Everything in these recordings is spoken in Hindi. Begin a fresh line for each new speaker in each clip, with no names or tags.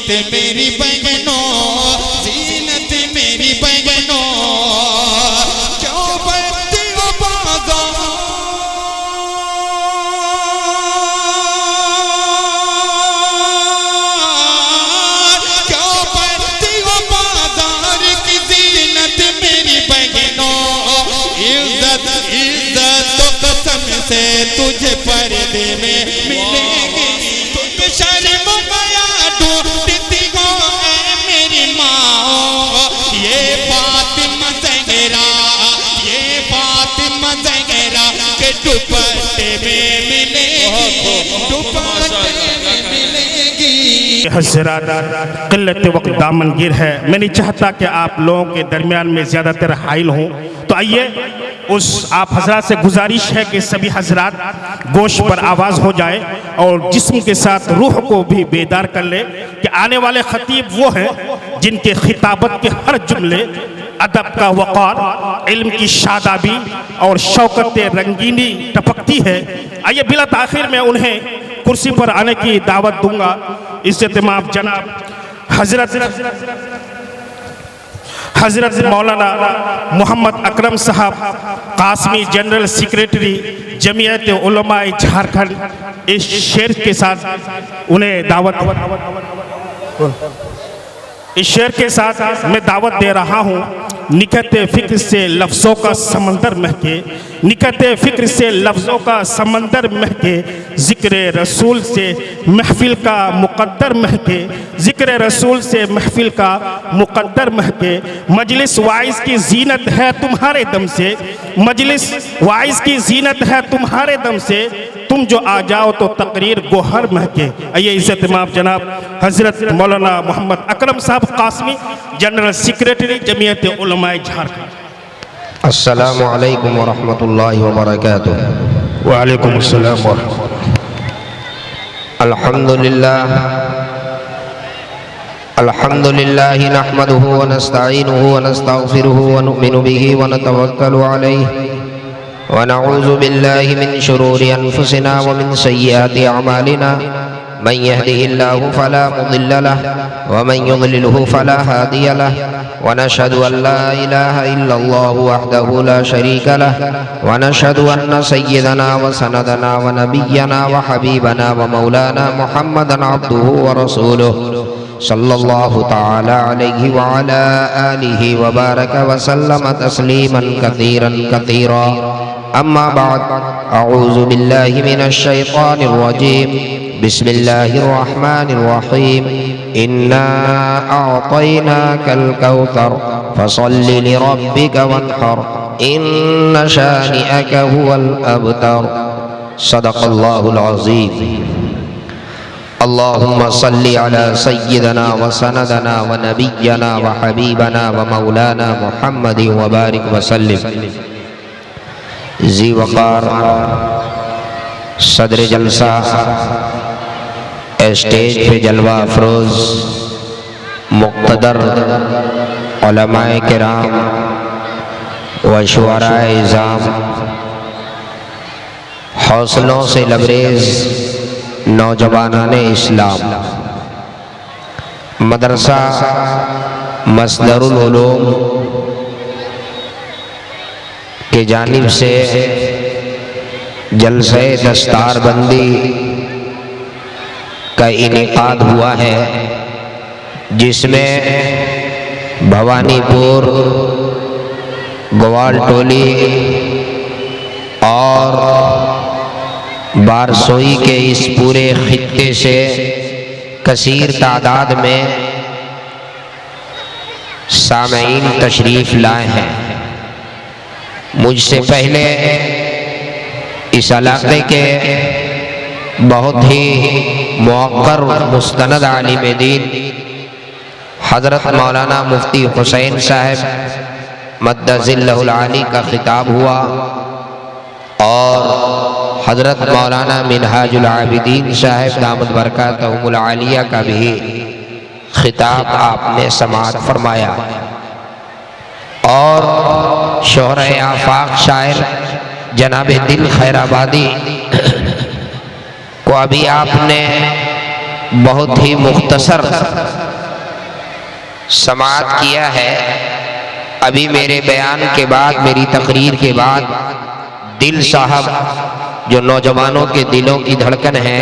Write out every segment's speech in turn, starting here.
जीनत मेरी बहनों, जीनत मेरी बहनों, क्यों बढ़ती हो बाजार, क्यों बढ़ती हो बाजार की जीनत मेरी बहनों। इज्जत इज्जत तो कसम से तुझे पर्दे में मिलेगी, तुम शर्म गया ढूंढती हो ऐ मेरी माँ। ये फातिमा ज़हरा, ये फातिमा ज़हरा के दुपट्टे में मिलेगी, दुपट्टे में मिलेगी।
हज़रात क़िल्लत वक्त दामनगीर है, मैं नहीं चाहता कि आप लोगों के दरमियान में ज़्यादातर हाइल हूँ, तो आइए उस आप हजरात से गुजारिश है कि सभी हजरात गोश पर आवाज़ हो जाए और जिस्म के साथ रूह को भी बेदार कर ले कि आने वाले खतीब वो हैं जिनके खिताबत के हर जुमले अदब का वक़ार, इल्म की शादाबी और शौकत रंगीनी टपकती है। आइए बिला ताख़ीर में उन्हें कुर्सी पर आने की दावत दूंगा। इज्जत माफ़ जनाब हज़रत मौलाना मोहम्मद अकरम साहब, कासमी जनरल सेक्रेटरी जमीयत उलमाए झारखंड, इस शेर के साथ उन्हें इस शेर के साथ मैं दावत दे रहा हूँ। निकते फ़िक्र से लफ्ज़ों का समंदर महके, निकते फ़िक्र से लफ्ज़ों का समंदर महके, ज़िक्र रसूल से महफ़िल का मुक़द्दर महके, ज़िक्र रसूल से महफ़िल का मुक़द्दर महके। मजलिस वाइज़ की ज़ीनत है तुम्हारे दम से, मजलिस वाइज़ की ज़ीनत है तुम्हारे दम से, तुम जो आ जाओ तो तकरीर गोहर महके। आइए इज़्ज़त माफ़ जनाब हज़रत मौलाना मोहम्मद अकरम साहब, कासमी जनरल सेक्रेटरी जमीयत उलमाए झारखंड।
अस्सलामु अलैकुम व रहमतुल्लाहि व बरकातुहू।
व अलैकुम अस्सलाम व रहमतुल्लाह।
अल्हम्दुलिल्लाह नहमदुहु व नस्तईनुहु व नस्तगफिरुहु व नुमिनु बिही व नतवक्कलु अलैहि व नऊज़ु बिल्लाहि मिन शुरूरि अनफुसिना व मिन सय्यिआति अमालिना। मन यहदिहिल्लाहु फला मुदिल्ल लहु व मन युद्लिलहु फला हादिय लहु व नशहदु अन ला इलाहा इल्लल्लाहु वहदहु ला शरीका लहु व नशहदु अन्न सय्यदना व सनदना व नबिय्यना व हबीबना व मौलाना मुहम्मदन अब्दुहु व रसूलुहु सल्लल्लाहु तआला अलैहि व अला आलिहि व बारक व सल्लम तस्लीमन कसीरन कसीरा। अम्मा बाद, अऊज़ु बिल्लाहि मिनश शैतानिर रजीम, बिस्मिल्लाहिर रहमानिर रहीम। इन्ना अअतैनाकल कौसर फसल्लि लिरब्बिका वन्हर, इन्न शानिअक हुवल अबतर। सदक़ल्लाहुल अज़ीम। अल्लाहुम्मा सल्लि अला सय्यिदना व सनदना व नबिय्यना व हबीबना व मौलाना मुहम्मदिन व बारिक व सल्लिम। ज़ी वक़ार सदर जलसा, स्टेज पे जलवा अफरोज़ मुक़्तदर उलमाए किराम व शुअराए इज़ाम, हौसलों से लबरेज़ नौजवानाने इस्लाम, मदरसा मसदरुल उलूम के जानिब से जलसे दस्तारबंदी का इनेकाद हुआ है, जिसमें भवानीपुर, ग्वालटोली और बारसोई के इस पूरे खित्ते से कसीर तादाद में सामईन तशरीफ़ लाए हैं। मुझसे पहले इस इलाके के बहुत ही मुअक्कर मुस्तनद आलिम दीन हज़रत मौलाना मुफ्ती हुसैन साहब मद्दज़िल्लहुल आली का खिताब हुआ और हज़रत मौलाना मिनहाजुल आबिदीन साहब दामद बरकातहुमुल आलिया का भी खिताब आपने समाअत फरमाया और शोहरे आफाक शायर जनाब दिल खैराबादी को अभी आपने बहुत ही मुख्तसर समाअत किया है। अभी मेरे बयान के बाद, मेरी तकरीर के बाद दिल साहब जो नौजवानों के दिलों की धड़कन है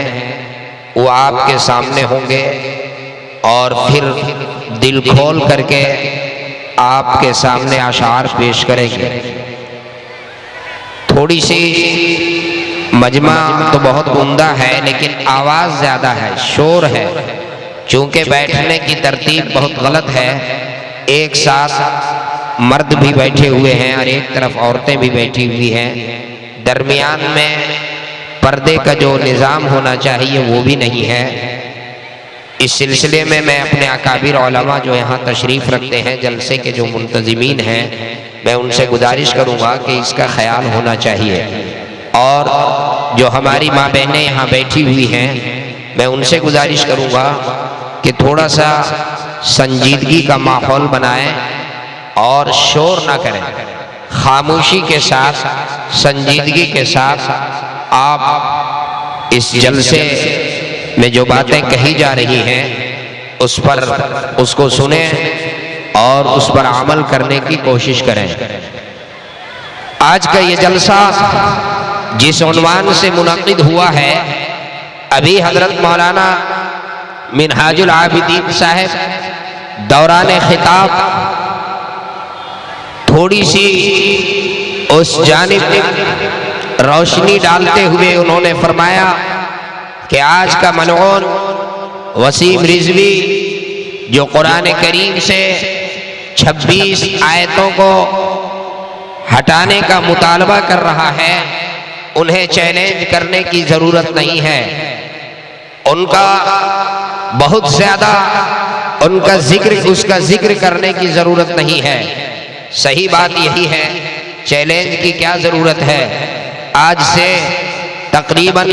वो आपके सामने होंगे और फिर दिल खोल करके आपके सामने अशार पेश करेंगे। थोड़ी सी मजमा तो बहुत उम्दा है लेकिन आवाज़ ज़्यादा है, शोर है। चूँकि बैठने की तरतीब बहुत गलत है, एक साथ मर्द भी बैठे हुए हैं और एक तरफ औरतें भी बैठी हुई हैं। दरमियान में पर्दे का जो निज़ाम होना चाहिए वो भी नहीं है। इस सिलसिले में मैं अपने अकाबिर उलमा जो यहाँ तशरीफ़ रखते हैं, जलसे के जो मुंतज़िमीन हैं, मैं उनसे गुजारिश करूँगा कि इसका ख्याल होना चाहिए। और जो हमारी माँ बहनें यहाँ बैठी हुई हैं, मैं उनसे गुजारिश करूँगा कि थोड़ा सा संजीदगी का माहौल बनाएं और शोर ना करें। खामोशी के साथ, संजीदगी के साथ आप इस जलसे में जो बातें कही जा रही हैं उस पर उसको सुने और उस पर अमल करने की कोशिश करें। आज का ये जलसा जिस उन्वान से मुनक़िद हुआ है, अभी हजरत मौलाना मिनहाजुल आबिदीन साहब दौरान खिताब थोड़ी सी उस जानिब रोशनी डालते हुए उन्होंने फरमाया कि आज का मलऊन वसीम रिजवी जो कुरान करीम से 26 आयतों को हटाने का मुतालबा कर रहा है, उन्हें चैलेंज करने की ज़रूरत नहीं है। उनका बहुत ज़्यादा उसका जिक्र करने की ज़रूरत नहीं है। सही बात यही है, चैलेंज की क्या ज़रूरत है। आज से तकरीबन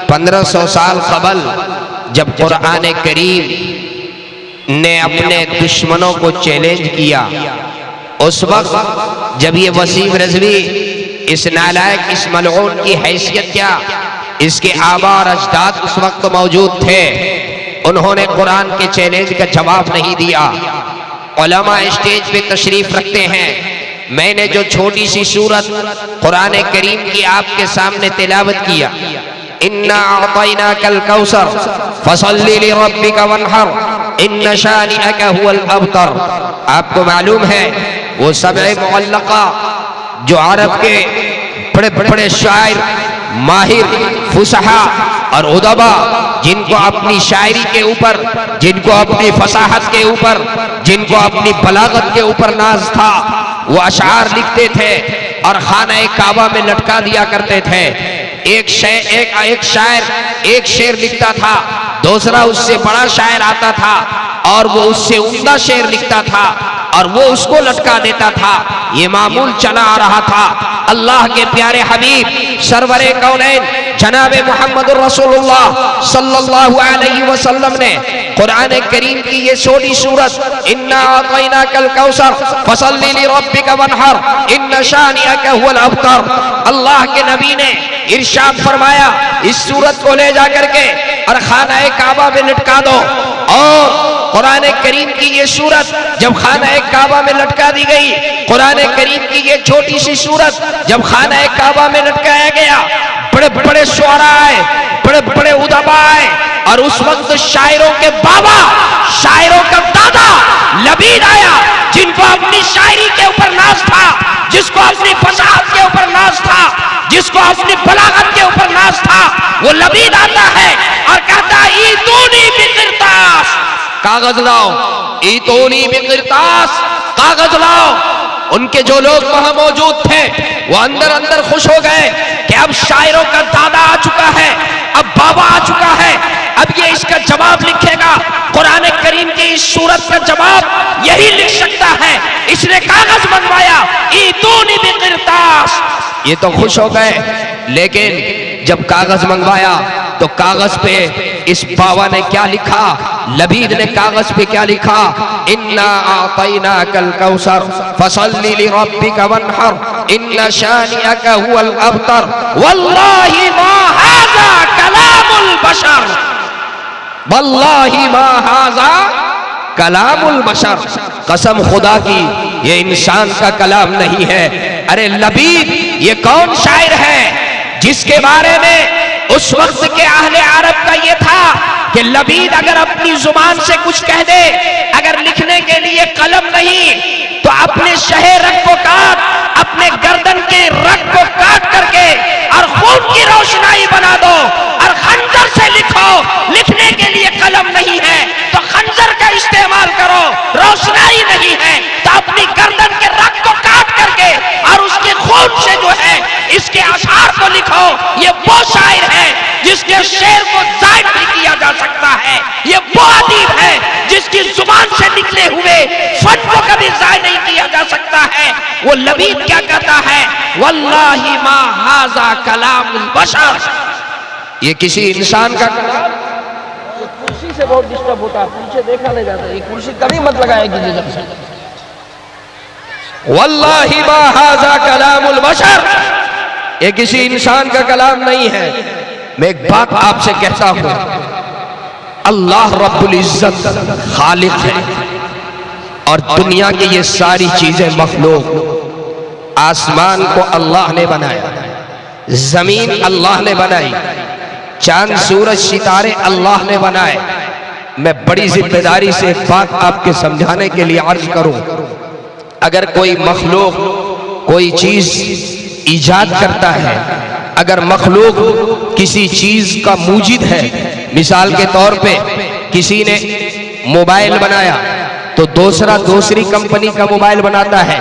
1500 साल कबल जब कुरान करीम ने अपने दुश्मनों को चैलेंज किया, उस वक्त जब ये वसीम रिजवी इस नालायक, इस मलऊन की हैसियत क्या, इसके आबा और अजदाद उस वक्त मौजूद थे, उन्होंने कुरान के चैलेंज का जवाब नहीं दिया। उलमा स्टेज पे तशरीफ रखते हैं। मैंने जो छोटी सी सूरत कुरान करीम की आपके सामने तिलावत किया, इन्ना अअतैनाकल कौसर फसल्लि लिरब्बिका वन्हर इन्न शानिअका हुवल अबतर। आपको मालूम है वो सबअ मुअल्लका जो अरब के बड़े बड़े शायर, माहिर, फुसहा और उदबा, जिनको अपनी शायरी के ऊपर, जिनको अपनी फसाहत के ऊपर, जिनको अपनी बलागत के ऊपर नाज था, वो अशार लिखते थे और खाना काबा में लटका दिया करते थे। एक शायर एक शेर लिखता था, दूसरा उससे बड़ा शायर आता था और वो उससे उम्दा शेर लिखता था और वो उसको लटका देता था। ये मामूल चला आ रहा था। अल्लाह के प्यारे हबीब सरवरे कौनैन जनाब मुहम्मद रसूलुल्लाह सल्लल्लाहु अलैहि वसल्लम ने कुरान करीम की ये छोटी सूरत इन्ना अतैनाकल कौसर फसल्लि लिरब्बिका वन्हर इन्न शानिअका हुवल अबतर, अल्लाह के नबी ने इरशाद फरमाया, इस सूरत को ले जा करके और खाना काबा में लटका दो। और कुरान करीम की ये सूरत जब खाना काबा में लटका दी गई, कुरान करीम की ये छोटी सी सूरत जब खाना काबा में लटकाया गया, बड़े बड़े शुअरा आए, बड़े बड़े उदबा आए और उस वक्त शायरों के बाबा, शायरों का दादा लबीद आया, जिनको अपनी शायरी के ऊपर नाज था, जिसको अपनी फसाहत के ऊपर नाज था, जिसको अपनी बलागत के ऊपर नाज था, वो लबीद आता है और कहता है ईतूनी बिकिरतास, कागज लाओ, ईतूनी बिकिरतास, कागज लाओ। उनके जो लोग वहां मौजूद थे वो अंदर अंदर खुश हो गए कि अब शायरों का दादा आ चुका है, अब बाबा आ चुका है, अब ये इसका जवाब लिखेगा। कुरान करीम की इस सूरत का जवाब यही लिख सकता है। इसने कागज मंगवाया, ईतूनी बिकिरतास। ये तो खुश हो गए, लेकिन जब कागज मंगवाया तो कागज पे इस बाबा ने क्या लिखा, लबीद ने कागज पे क्या लिखा, इन्ना अअतैनाकल कौसर फसल्लि लिरब्बिका वन्हर इन्न शानिअका हुवल अबतर वल्लाहि मा हाज़ा कलामुल बशर, वल्लाहि मा हाज़ा कलामुल बशर, कसम खुदा की ये इंसान का कलाम नहीं है। अरे लबीद ये कौन शायर है जिसके बारे में उस वक्त के अहले अरब का ये था कि लबीद अगर अपनी जुबान से कुछ कह दे, अगर लिखने के लिए कलम नहीं तो अपने शहर रग को काट, अपने गर्दन के रग को काट करके और खून की रोशनाई बना दो और खंजर से लिखो। लिखने के लिए कलम नहीं है तो खंजर का इस्तेमाल करो, रोशनाई नहीं है तो अपनी गर्दन के रग को काट करके और उसके खून से जो है इसके अशार को लिखो। ये वो शायर है जिसके शेर को जायद नहीं किया जा सकता है। ये वो अदीब है जिसकी जुबान से निकले हुए फन को कभी जायद नहीं किया जा सकता है। वो लबीद क्या कहता है, वल्लाही मा हाजा कलामुल बशर, ये किसी इंसान का कलाम। कुर्सी से बहुत डिस्टर्ब होता है, पीछे देखा नहीं जाता, ये कुर्सी कभी मत लगाएगी जिधर से। वल्लाही मा हाजा कलामुल बशर, ये किसी इंसान का कलाम नहीं है। मैं एक बात आपसे कहता हूं, अल्लाह रब्बुल इज्जत खालिक है और दुनिया की ये सारी चीजें मखलूक। आसमान को अल्लाह ने बनाया, जमीन अल्लाह ने बनाई, चांद सूरज सितारे अल्लाह ने बनाए। मैं बड़ी जिम्मेदारी से एक बात आपके समझाने के लिए अर्ज करूं, अगर कोई मखलूक कोई चीज ईजाद करता है, अगर मखलूक किसी चीज का मूजिद है, मिसाल के तौर पे किसी ने मोबाइल बनाया तो दूसरा दूसरी कंपनी का मोबाइल बनाता है,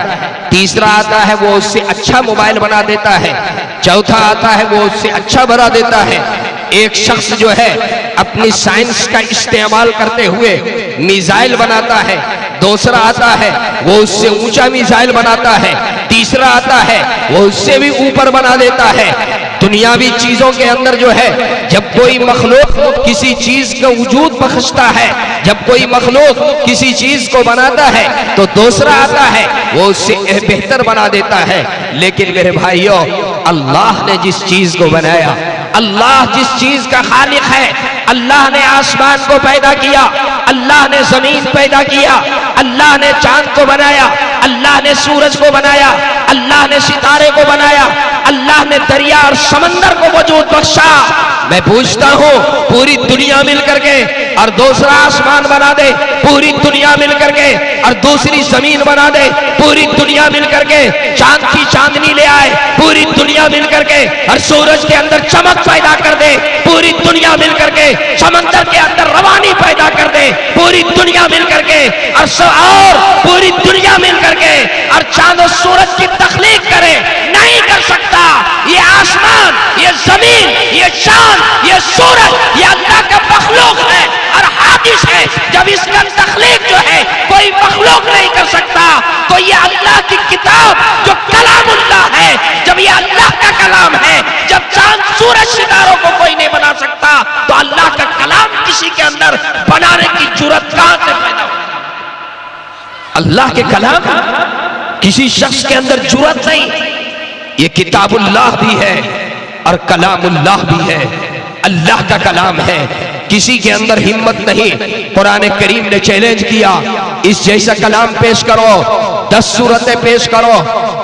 तीसरा आता है वो उससे अच्छा मोबाइल बना देता है, चौथा आता है वो उससे अच्छा बना देता है। एक शख्स जो है अपनी साइंस का इस्तेमाल करते हुए मिसाइल बनाता है, दूसरा आता है वो उससे ऊंचा मिसाइल बनाता है, तीसरा आता है वो उससे भी ऊपर बना देता है। दुनियावी चीजों के अंदर जो है जब कोई मखलूक किसी चीज का वजूद बख्शता है, जब कोई मखलूक किसी चीज को बनाता है तो दूसरा आता है वो उससे बेहतर बना देता है। लेकिन मेरे भाइयों, अल्लाह ने जिस चीज को बनाया, अल्लाह जिस चीज का खालिक है, अल्लाह ने आसमान को पैदा किया, अल्लाह ने जमीन पैदा किया, अल्लाह ने चांद को बनाया, अल्लाह ने सूरज को बनाया, अल्लाह ने सितारे को बनाया, अल्लाह ने दरिया और समंदर को वजूद बख्शा। मैं पूछता हूँ, पूरी दुनिया मिलकर के और दूसरा आसमान बना दे, पूरी दुनिया मिलकर के और दूसरी जमीन बना दे, पूरी दुनिया मिलकर के चांद की चांदनी ले आए, पूरी दुनिया मिलकर के और सूरज के अंदर चमक पैदा कर दे, पूरी दुनिया मिलकर के समंदर के अंदर रवानी पैदा कर दे, पूरी दुनिया मिलकर के और पूरी दुनिया मिलकर के और चांद और सूरज की तख्लीक करे, नहीं कर सकता। ये आसमान, ये जमीन, ये चांद, ये सूरज, ये अल्लाह का मखलूक है और हादिस है। जब इसका तख्लीक जो है कोई मखलूक नहीं कर सकता, तो ये अल्लाह की किताब जो कलामुल्लाह है, जब ये अल्लाह का कलाम है, जब चांद सूरज सितारों को कोई नहीं बना सकता, तो अल्लाह का कलाम किसी के अंदर बनाने की जुर्रत कहां से पैदा होगी? अल्लाह के कलाम किसी शख्स के अंदर जुर्रत नहीं। ये किताबुल्लाह भी है और कलामुल्लाह भी है, अल्लाह का कलाम है, किसी के अंदर हिम्मत नहीं। कुरान करीम ने चैलेंज किया, इस जैसा कलाम पेश करो, 10 सूरतें पेश करो,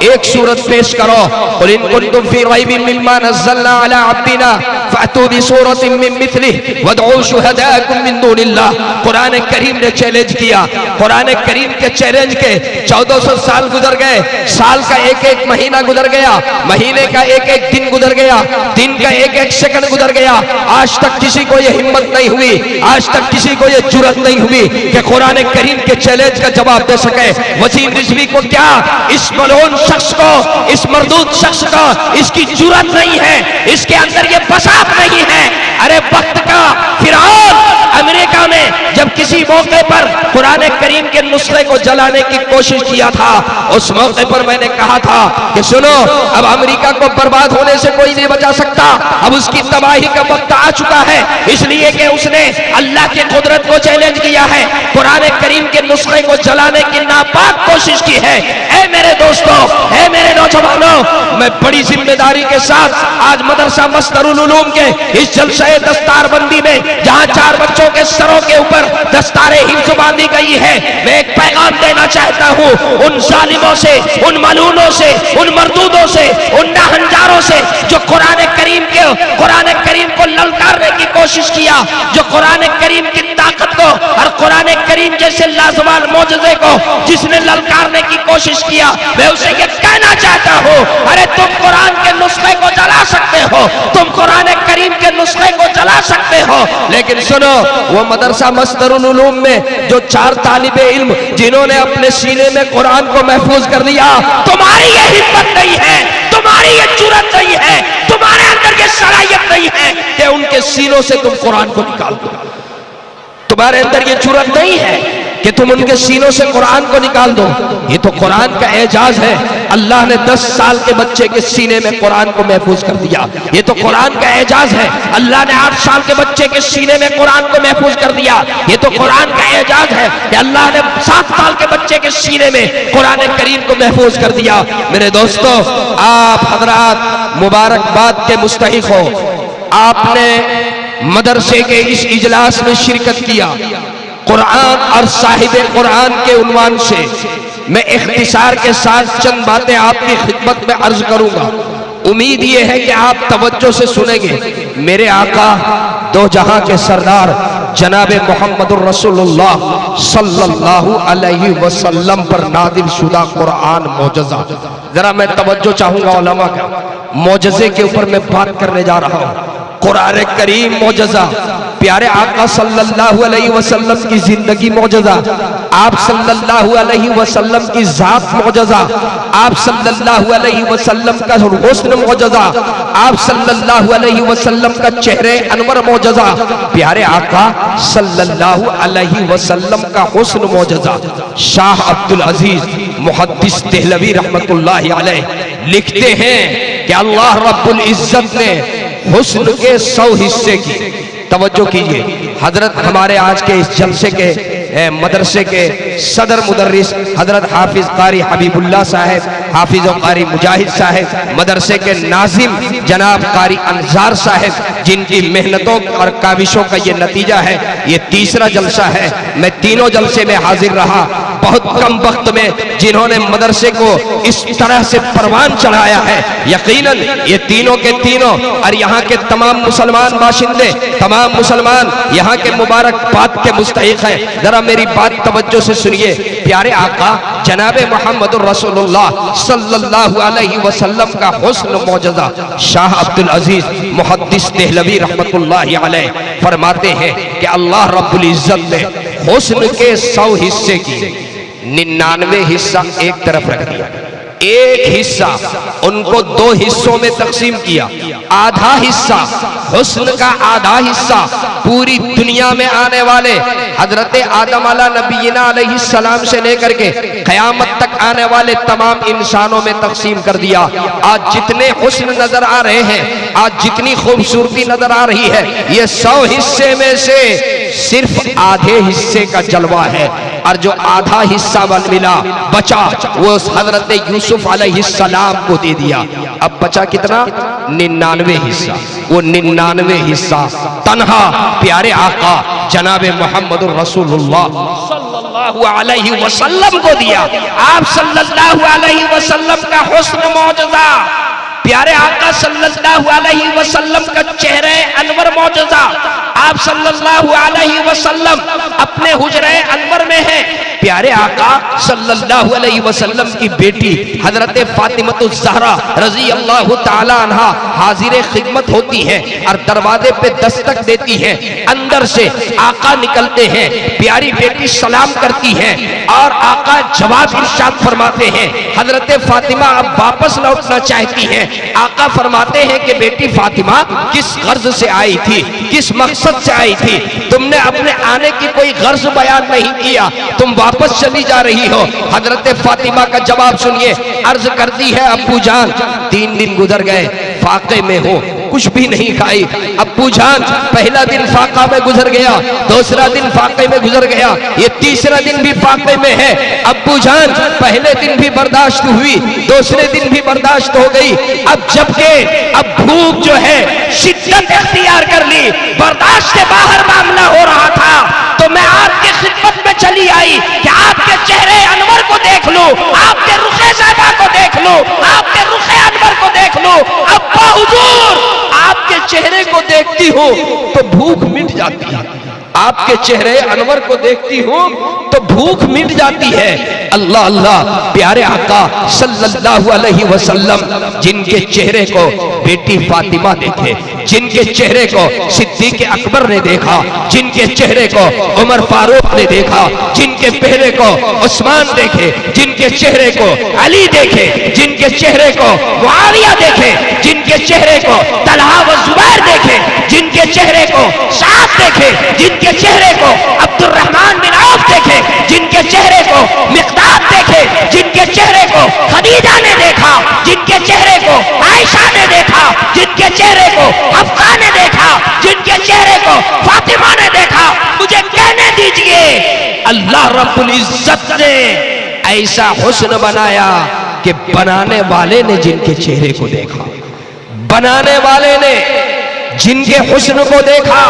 एक सूरत पेश करो। कुल इन कुंतुम फी रैबिन मिम्मा नज़्ज़लना अला अब्दिना फ़अतू बिसूरतिन मिन मिथलिहि वदऊ शुहदाअकुम मिन दूनिल्लाह। कुरान करीम ने चैलेंज किया। कुरान करीम के चैलेंज के 1400 साल गुजर गए, साल का एक एक महीना गुजर गया, महीने का एक एक दिन गुजर गया, दिन का एक एक सेकंड गुजर गया। आज तक किसी को यह हिम्मत नहीं हुई, आज तक किसी को यह जुर्रत नहीं हुई कि कुरान करीम के चैलेंज का जवाब दे सके। वसीम रिजवी को क्या, इस मलून शख्स को, इस मरदूद शख्स को इसकी जुर्रत नहीं है, इसके अंदर ये बसात नहीं है। अरे वक्त का फिरौन अमेरिका में जब किसी मौके पर कुरान करीम के नुस्खे को जलाने की कोशिश किया था, उस मौके पर मैंने कहा था कि सुनो, अब अमेरिका को बर्बाद होने से कोई नहीं बचा सकता, अब उसकी तबाही का वक्त आ चुका है, इसलिए कि उसने अल्लाह की कुदरत को चैलेंज किया है, कुरान करीम के नुस्खे को जलाने की नापाक कोशिश की है। ऐ मेरे दोस्तों, ऐ मेरे नौजवानों, मैं बड़ी जिम्मेदारी के साथ आज मदरसा मस्दरुल उलूम के इस जलसे दस्तारबंदी में, जहां 4 बच्चों के सरों के ऊपर दस्तारे हिफ्ज़ बांधी गई है। मैं एक पैगाम देना चाहता हूँ उन जालिमों से, उन मलूनों से, उन मरदूदों से, उन नाहंजारों से जो कुरान करीम को ललकारने की कोशिश किया, जो कुरान करीम की ताकत को और कुरान करीम जैसे लाजवाब मौजज़े को जिसने ललकारने की कोशिश किया, मैं उसे ये कहना चाहता हूँ, अरे तुम कुरान के नुस्खे को जला सकते हो, तुम कुरान करीम के नुस्खे को जला सकते हो, लेकिन सुनो, वो मदरसा मस्दरुल उलूम में जो 4 तालिबे इल्म जिन्होंने अपने सीने में कुरान को महफूज कर लिया, तुम्हारी ये हिम्मत नहीं है, तुम्हारी ये जुर्रत नहीं है, तुम्हारे अंदर ये सलाहियत नहीं है कि उनके सीनों से तुम कुरान को निकाल दो। तुम्हारे अंदर ये जुर्रत नहीं है कि तुम उनके सीनों से कुरान को निकाल दो। ये तो कुरान का एजाज है। अल्लाह ने 10 साल के बच्चे के सीने में कुरान को महफूज कर दिया। ये तो कुरान का एजाज है। अल्लाह ने 8 साल के बच्चे के सीने में कुरान को महफूज कर दिया। ये तो कुरान का एजाज है कि अल्लाह ने 7 साल के बच्चे के सीने में कुरान करीम को महफूज कर दिया। मेरे दोस्तों, आप हजरात मुबारकबाद के मुस्तहिक हो। आपने मदरसे के इस इजलास में शिरकत किया। कुरान और साहिब कुरान के उन्वान से मैं इख्तिसार के साथ चंद बातें आपकी खिदमत में अर्ज करूंगा। उम्मीद ये है कि आप तवज्जो से सुनेंगे। मेरे आका दो जहां के सरदार जनाब मोहम्मदुर रसूलुल्लाह सल्लल्लाहु अलैहि वसल्लम पर नादिल शुदा कुरान मौजज़ा। जरा मैं तवज्जो चाहूंगा उलमा का। मौजज़े के ऊपर मैं बात करने जा रहा हूं। कुरान करीम मौजज़ा, प्यारे आका सल्लल्लाहु अलैहि वसल्लम की जिंदगी मौजज़ा, आप सल्लल्लाहु अलैहि वसल्लम की जात मौजज़ा, आप सल्लल्लाहु अलैहि वसल्लम का हुस्न मौजज़ा, आप सल्लल्लाहु अलैहि वसल्लम का चेहरे अनवर मौजज़ा, प्यारे आका सल्लल्लाहु अलैहि वसल्लम का हुस्न मौजज़ा। शाह अब्दुल अजीज मुहद्दिस देहलवी रहमतुल्लाहि अलैह लिखते हैं कि अल्लाह रब्बुल इज्जत ने हुस्न के 100 हिस्से की, तवज्जो कीजिए, हजरत हमारे आज के इस जलसे के मदरसे के सदर मुदर्रिस हजरत हाफिज कारी हबीबुल्लाह साहब, हाफिज कारी मुजाहिद साहब, मदरसे के नाजिम जनाब कारी अंजार साहब, जिनकी मेहनतों और काविशों का ये नतीजा है। ये तीसरा जलसा है। मैं तीनों जलसे में हाजिर रहा। बहुत कम वक्त में जिन्होंने मदरसे को इस तरह से परवान चढ़ाया है, यकीनन ये तीनों के तीनों और यहाँ के तमाम मुसलमान बाशिंदे, तमाम मुसलमान यहाँ के मुबारकबाद के मुस्तहिक हैं। जरा मेरी बात तवज्जो से सुनिए। प्यारे आका जनाब मोहम्मदुर रसूलुल्लाह सल्लल्लाहु अलैहि वसल्लम का हुस्न मौजज़ा शाह अब्दुल अजीज मुहद्दिस देहलवी रहमतुल्लाहि अलैह फरमाते हैं कि अल्लाह रब्बुल इज्जत ने हुस्न के 100 हिस्से की 99 हिस्सा एक तरफ रख दिया। एक हिस्सा उनको 2 हिस्सों में तकसीम किया। आधा हिस्सा हुस्न का, आधा हिस्सा पूरी दुनिया में आने वाले हजरत आदम अला नबीना अलैहि सलाम से लेकर के क़यामत तक आने वाले तमाम इंसानों में तकसीम कर दिया। आज जितने हुस्न नजर आ रहे हैं, आज जितनी खूबसूरती नजर आ रही है, ये 100 हिस्से में से सिर्फ आधे हिस्से का जलवा है। और जो आधा हिस्सा बन मिला बचा, वो हजरत यूसुफ अलैहिस्सलाम को दे दिया। अब बचा कितना? 99 हिस्सा। वो 99 हिस्सा तन्हा प्यारे आका जनाबे मोहम्मदुर रसूलुल्लाह सल्लल्लाहु अलैहि वसल्लम को दिया। आप सल्लल्लाहु अलैहि वसल्लम का हुस्न मौजज़ा, प्यारे आका सल्लल्लाहु अलैहि वसल्लम का चेहरे अनवर मौजज़ा, आप सल्लल्लाहु अलैहि वसल्लम अपने हुजरे अनवर में हैं। प्यारे आका सल्लल्लाहु अलैहि वसल्लम की बेटी हजरत फातिमतुज़ ज़हरा रज़ी अल्लाह ताला अन्हा हाजिर खिदमत होती है और दरवाजे पे दस्तक देती है। अंदर से आका निकलते हैं, प्यारी बेटी सलाम करती है और आका जवाब इरशाद फरमाते हैं। हजरत फातिमा अब वापस लौटना चाहती हैं। आका फरमाते हैं कि बेटी फातिमा किस गर्ज से आई थी, किस मकसद से आई थी? तुमने अपने आने की कोई गर्ज बयान नहीं किया, तुम वापस चली जा रही हो। हजरत फातिमा का जवाब सुनिए। अर्ज करती है, अब्बू जान 3 दिन गुजर गए, फाके में हो, कुछ भी नहीं खाई। अब्बू जान पहला दिन फाका में गुजर गया, दूसरा दिन फाके में गुजर गया, ये तीसरा दिन भी फाके में है। अब्बू जान पहले दिन भी बर्दाश्त हुई, दूसरे दिन भी बर्दाश्त हो गई। अब जबकि अब भूख जो है शिद्दत इख्तियार कर ली, बर्दाश्त से बाहर मामला हो रहा था, तो मैं आपके खिदमत में चली आई कि आपके चेहरे अनवर को देख लो, आपके रुखे ज़ैबा को देख लो, आपके रुखे अनवर को देख लो। अब्बा हुजूर, आपके चेहरे को देखती हूँ तो भूख मिट जाती है, आपके चेहरे अनवर को देखती हूँ तो भूख मिट जाती है। अल्लाह अल्लाह, प्यारे आका सल्लल्लाहु अलैहि वसल्लम जिनके चेहरे को बेटी फातिमा देखे, जिनके चेहरे को सिद्दीक अकबर ने देखा, जिनके चेहरे को उमर फारूक ने देखा, जिनके चेहरे को उस्मान देखे, जिनके चेहरे को अली देखे, जिनके चेहरे को मुआविया देखे, जिनके चेहरे को तलहा व जुबैर देखे, जिनके चेहरे को साद देखे, जिनके चेहरे को अब्दुर्रहमान बिन औफ देखे, जिनके चेहरे को मिक़दाद देखे, जिनके चेहरे को खदीजा ने देखा, जिनके चेहरे को आयशा ने देखा, जिनके चेहरे को हफ्सा ने देखा, जिनके चेहरे को फातिमा ने देखा, मुझे कहने दीजिए अल्लाह रब्बुल इज्जत ने ऐसा हुस्न बनाया कि बनाने वाले ने जिनके चेहरे को देखा, बनाने वाले ने जिनके हुस्न को देखा,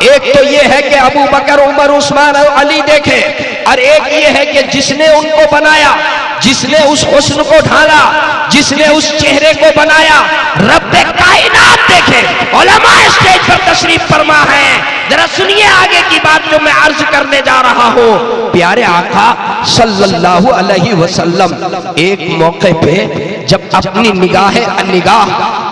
एक तो ये है कि अबू बकर उमर उस्मान और अली देखे, और एक ये है कि जिसने उनको बनाया, जिसने उस हुस्न को ढाला, जिसने उस चेहरे को बनाया, रब्बे कायनात देखे। उलमा स्टेज पर तशरीफ फरमा है, जरा सुनिए आगे की बात जो मैं अर्ज करने जा रहा हूँ। प्यारे आका सल्लल्लाहु अलैहि वसल्लम एक मौके पे जब अपनी निगाह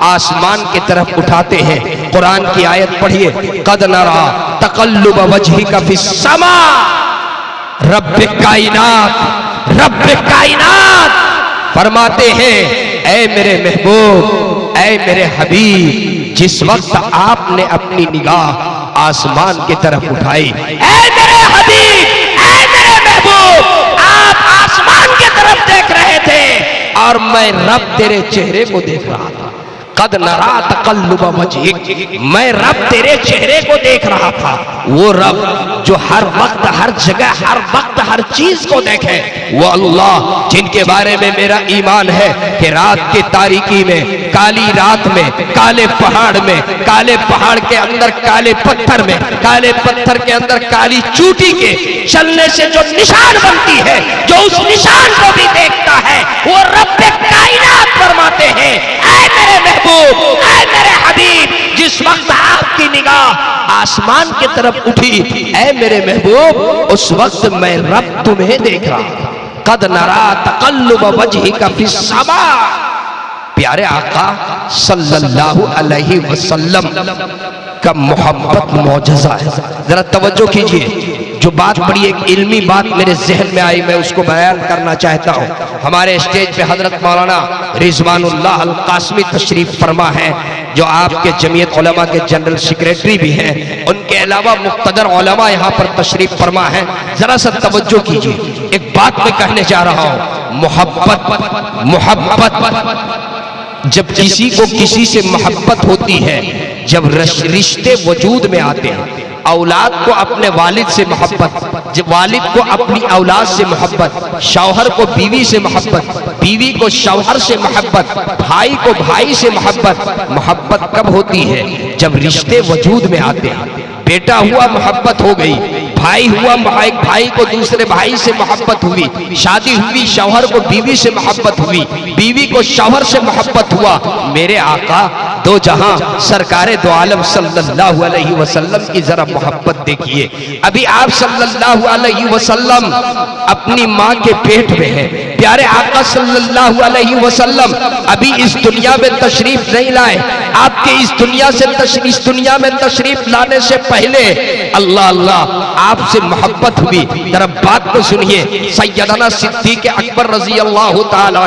आसमान की तरफ उठाते हैं, कुरान की आयत पढ़िए, कद नरा तकल्लुब वजहिका फिस समा, रब्बे कायनात फरमाते हैं, ऐ मेरे महबूब, ऐ मेरे हबीब, जिस वक्त आपने अपनी निगाह आसमान की तरफ उठाई, ऐ मेरे हबीब, ऐ मेरे महबूब, आप आसमान की तरफ देख रहे थे और मैं रब तेरे चेहरे को देख रहा था। कद नरा तकल्लुब वजहिक, मैं रब तेरे चेहरे को देख रहा था। वो रब जो हर वक्त हर जगह हर वक्त हर चीज को देखे, वो अल्लाह जिनके बारे में मेरा ईमान है कि रात की तारीकी में, काली रात में, काले पहाड़ के अंदर काले पत्थर में, काले पत्थर के अंदर काली चूटी के चलने से जो निशान बनती है, जो उस निशान को भी देखता है, वो रब्बे कायनात फरमाते हैं, ऐ मेरे महबूब, ऐ मेरे हबीब, जिस वक्त आपकी निगाह आसमान की तरफ उठी, ऐ मेरे महबूब, उस वक्त मैं रब तुम्हें देख रहा। कद नरा तकल्लुब वजहिका फिस समा। प्यारे आका सल्लल्लाहु अलैहि वसल्लम का मोहब्बत मौजज़ा है। जरा तवज्जो कीजिए, जो बात बड़ी एक इल्मी बात मेरे जहन में आई, मैं उसको बयान करना चाहता हूँ। हमारे स्टेज पे हजरत मौलाना रिजवानुल्लाह अल कासमी तशरीफ फरमा है, जो आपके जमीयत उलमा के जनरल सेक्रेटरी भी हैं। उनके अलावा मुक़्तदर उलमा यहाँ पर तशरीफ फरमा है। जरा सा तवज्जो कीजिए, एक बात मैं कहने जा रहा हूँ। मोहब्बत जब किसी को किसी से मोहब्बत होती है, जब रिश्ते वजूद में आते हैं, औलाद को अपने वालिद से मोहब्बत, जब वालिद को अपनी औलाद से मोहब्बत, शौहर को बीवी से मोहब्बत, बीवी को शौहर से मोहब्बत, भाई को भाई से मोहब्बत। मोहब्बत कब होती है? जब रिश्ते वजूद में आते हैं। बेटा हुआ मोहब्बत हो गई, भाई हुआ भाई को दूसरे भाई से मोहब्बत हुई, शादी हुई शौहर को बीवी से मोहब्बत हुई, बीवी को शौहर से मोहब्बत हुआ। मेरे आका दो जहां सरकारे दो आलम सल्लल्लाहु अलैहि वसल्लम की जरा मोहब्बत देखिए। अभी आप सल्लल्लाहु अलैहि वसल्लम अपनी माँ के पेट में हैं। प्यारे आका सल्लल्लाहु अलैहि वसल्लम अभी इस दुनिया में तशरीफ नहीं लाए। आपके इस दुनिया में तशरीफ लाने से पहले अल्लाह अल्लाह आपसे मोहब्बत हुई। जरा बात को सुनिए। सैयदना सिद्दीक अकबर रजी अल्लाह ताला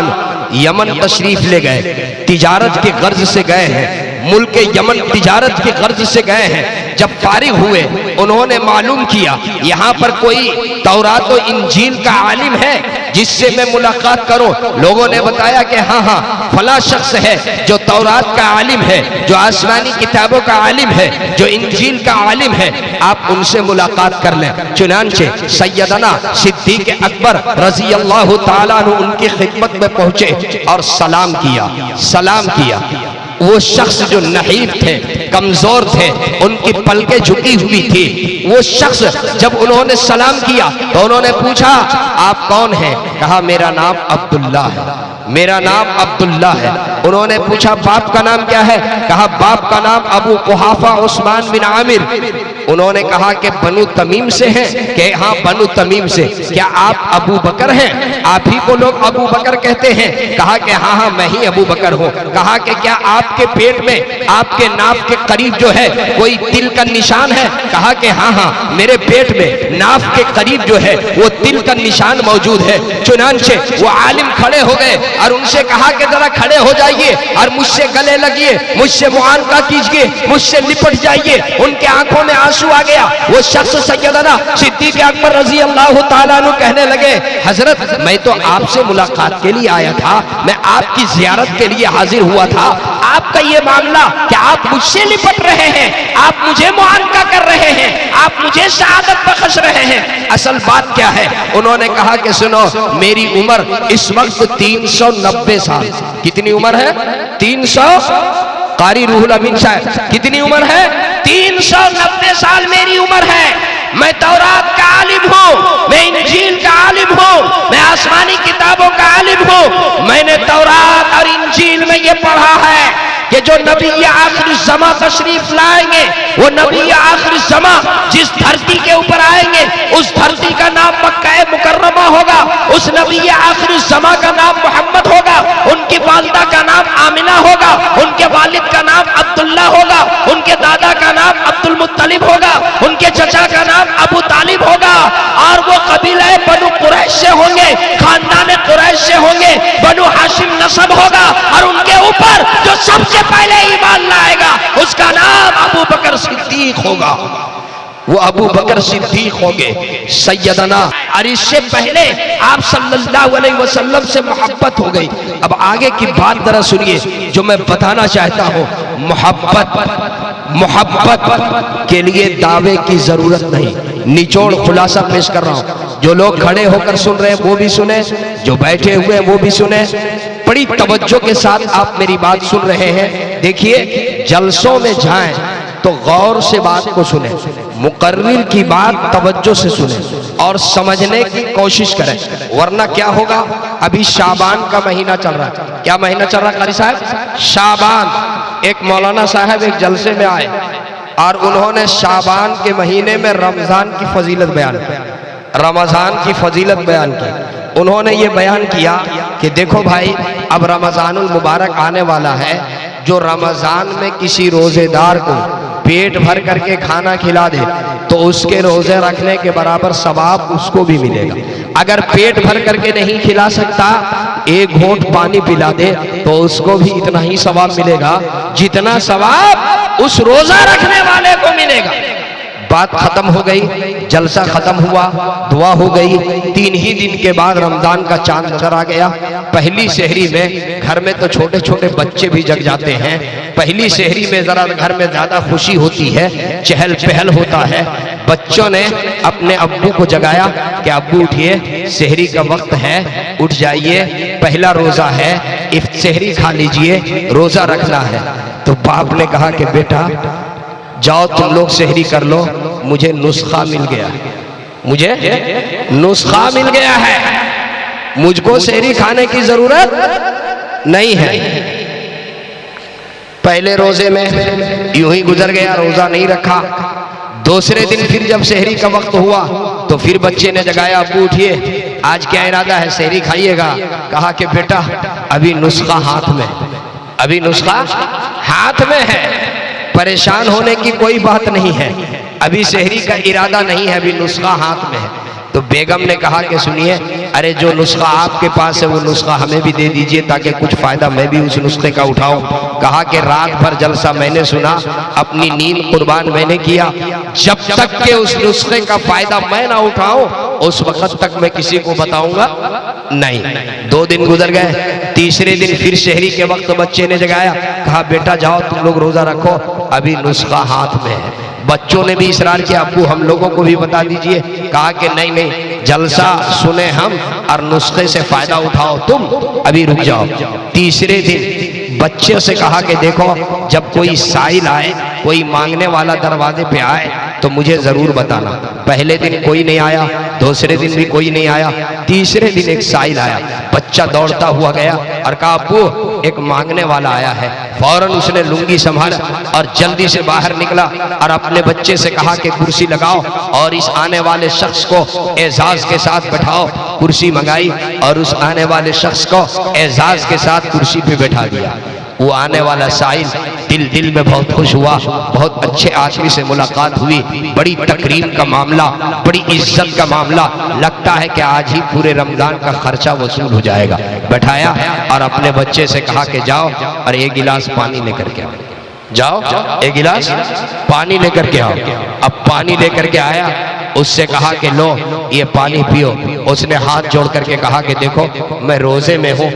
यमन तशरीफ ले गए, तिजारत के गर्ज से गए हैं, मुल्क यमन तिजारत के गर्ज से गए हैं। जब फारिग हुए उन्होंने मालूम किया यहाँ पर कोई तौरात और इंजील का आलिम है, जिससे मैं मुलाकात करूं। लोगों ने बताया कि हाँ हाँ फला शख्स है जो तौरात का आलिम है, जो आसमानी किताबों का आलिम है, जो इंजील का आलिम है, आप उनसे मुलाकात कर लें। चुनांचे सैयदना सिद्दीक अकबर रजी अल्लाह ताला अन्हु उनकी खिदमत में पहुंचे और सलाम किया। वो शख्स जो नहीफ थे, कमजोर थे, उनकी पलकें झुकी हुई थी, वो शख्स जब उन्होंने सलाम किया तो उन्होंने पूछा आप कौन हैं? कहा मेरा नाम अब्दुल्ला है। उन्होंने पूछा बाप का नाम क्या है? कहा बाप का नाम अबू कुहाफा उस्मान बिन आमिर। उन्होंने कहा कि बनु तमीम से हैं? कि हाँ बनु तमीम से। क्या आप अबू बकर हैं? आप ही को लोग अबू बकर कहते हैं? कहा कि हाँ हाँ मैं ही अबू बकर हूँ। कहा कि क्या आपके पेट में, आपके नाफ के करीब जो है कोई तिल का निशान है? कहा कि हाँ हाँ मेरे पेट में नाफ के करीब जो है वो तिल का निशान मौजूद है। चुनांचे वो आलिम खड़े हो गए और उनसे कहा कि जरा खड़े हो जाइए और मुझसे गले लगिए, मुझसे मुआनका कीजिए, मुझसे लिपट जाइए। उनके आंखों में आंसू आ गया। वो शख्स सैयदना सिद्दीक अकबर रजी अल्लाह ताला अन्हु कहने लगे हजरत मैं तो आपसे मुलाकात के लिए आया था, मैं आपकी जियारत के लिए हाजिर हुआ था। आपका ये मामला कि आप मुझसे लिपट रहे हैं, आप मुझे मुआनका कर रहे हैं, आप मुझे शहादत बख्श रहे हैं, असल बात क्या है? उन्होंने कहा कि सुनो मेरी उम्र इस वक्त 390 साल। कितनी उम्र है? 300। कारी रूहुल अमीन साहब कितनी उम्र है? 390 साल मेरी उम्र है। मैं तौरात का आलिम हूँ, मैं इंजील का आलिम हूँ, मैं आसमानी किताबों का आलिम हूँ। मैंने तौरात और इंजील में ये पढ़ा है कि जो नबी आखिर ज़मा तशरीफ लाएंगे, वो नबी आखिर ज़मा जिस धरती के ऊपर आएंगे उस धरती का नाम मक्का मुकर्रमा होगा, उस नबी आखिर ज़मा का नाम मोहम्मद होगा, उनकी वालिदा का नाम आमिना होगा, उनके वालिद का नाम अब्दुल्ला होगा, उनके दादा का नाम अब्दुल मुत्तलिब होगा, उनके चचा का नाम अबू तालिब होगा, और वो कबीला बनु कुरैश से होंगे, खानदान कुरैश से होंगे, बनु हाशिम नस्ब होगा, और उनके ऊपर जो सबसे पहले ईमान लाएगा उसका नाम अबू बकर सिद्दीक होगा। वो अबू बकर सिद्दीक होंगे सैयदना। और इससे पहले आप सल्लल्लाहु अलैहि वसल्लम से मोहब्बत हो गई। अब आगे की बात जरा सुनिए जो मैं बताना चाहता हूँ। मोहब्बत के लिए दावे की जरूरत नहीं, निचोड़ खुलासा पेश कर रहा हूँ। जो लोग खड़े होकर सुन रहे हैं वो भी सुने, जो बैठे हुए हैं वो भी सुने। बड़ी तवज्जो के साथ आप मेरी बात सुन रहे हैं। देखिए जलसों में जाएं तो गौर से बात को सुने, मुकर्रिर की बात तवज्जो से सुने और समझने की कोशिश करें, वरना क्या होगा? अभी शाबान का महीना चल रहा है। क्या महीना चल रहा है कारी साहब? शाबान। एक मौलाना साहब एक जलसे में आए और उन्होंने शाबान के महीने में रमजान की फजीलत बयान की, रमजान की फजीलत बयान की। उन्होंने ये बयान किया कि देखो भाई अब रमजानुल मुबारक आने वाला है, जो रमजान में किसी रोजेदार को पेट भर करके खाना खिला दे तो उसके रोजे रखने के बराबर सवाब उसको भी मिलेगा। अगर पेट भर करके नहीं खिला सकता, एक घूंट पानी पिला दे तो उसको भी इतना ही सवाब मिलेगा जितना सवाब उस रोजा रखने वाले को मिलेगा। बात खत्म हो गई, जलसा खत्म हुआ, दुआ हो गई। 3 ही दिन के बाद रमजान का चांद नजर आ गया। पहली सहरी में घर में तो छोटे छोटे बच्चे भी जग जाते हैं। पहली सहरी में जरा घर में ज्यादा खुशी होती है, चहल पहल होता है। बच्चों ने अपने अब्बू को जगाया कि अब्बू उठिए, सहरी का वक्त है, उठ जाइए, पहला रोजा है, सहरी खा लीजिए, रोजा रखना है। तो बाप ने कहा कि बेटा जाओ तुम लोग सहरी कर लो, मुझे नुस्खा मिल गया, मुझे नुस्खा मिल गया है, मुझको सहरी खाने की जरूरत नहीं है। पहले रोजे में यूं ही गुजर गया, रोजा नहीं रखा। दूसरे दिन फिर जब सहरी का वक्त हुआ तो फिर बच्चे ने जगाया, अब्बू उठिए, आज क्या इरादा है, सहरी खाइएगा। कहा कि बेटा अभी नुस्खा हाथ में, अभी नुस्खा हाथ में है, परेशान होने की कोई बात नहीं है, अभी सहरी का इरादा नहीं है, अभी नुस्खा हाथ में है। तो बेगम ने कहा कि सुनिए, अरे जो नुस्खा आपके पास है वो नुस्खा हमें भी दे दीजिए ताकि कुछ फायदा मैं भी उस नुस्खे का उठाऊं। कहा कि रात भर जलसा मैंने सुना, अपनी नींद कुर्बान मैंने किया, जब तक के उस नुस्खे का फायदा मैं ना उठाऊं उस वक्त तक मैं किसी को बताऊंगा नहीं। 2 दिन गुजर गए, तीसरे दिन फिर शहरी के वक्त बच्चे ने जगाया, कहा बेटा जाओ तुम लोग रोजा रखो, अभी नुस्खा हाथ में है। बच्चों ने भी इसरार किया, अब्बू हम लोगों को भी बता दीजिए। कहा कि नहीं, जलसा सुने हम और नुस्खे से फायदा उठाओ तुम, अभी रुक जाओ। तीसरे दिन बच्चे से कहा कि देखो जब कोई साइल आए, कोई मांगने वाला दरवाजे पे आए तो मुझे जरूर बताना। पहले दिन कोई नहीं आया, दूसरे दिन भी कोई नहीं आया, तीसरे दिन एक साइल आया। बच्चा दौड़ता हुआ गया और कहा अब्बू एक मांगने वाला आया है। फौरन उसने लुंगी संभाला और जल्दी से बाहर निकला और अपने बच्चे से कहा कि कुर्सी लगाओ और इस आने वाले शख्स को एजाज के साथ बैठाओ। कुर्सी मंगाई और उस आने वाले शख्स को एजाज के साथ कुर्सी पे बैठा दिया। वो आने वाला साइल दिल में बहुत खुश हुआ, बहुत अच्छे आदमी से मुलाकात हुई, बड़ी तकरीम का मामला, बड़ी इज्जत का मामला, लगता है कि आज ही पूरे रमजान का खर्चा वसूल हो जाएगा। बैठाया और अपने बच्चे से कहा कि जाओ और 1 गिलास पानी लेकर के आओ, जाओ 1 गिलास पानी लेकर के आओ। अब पानी लेकर के आया, उससे कहा कि लो ये पानी पियो। उसने हाथ जोड़ करके कहा कि देखो मैं रोजे में हूँ,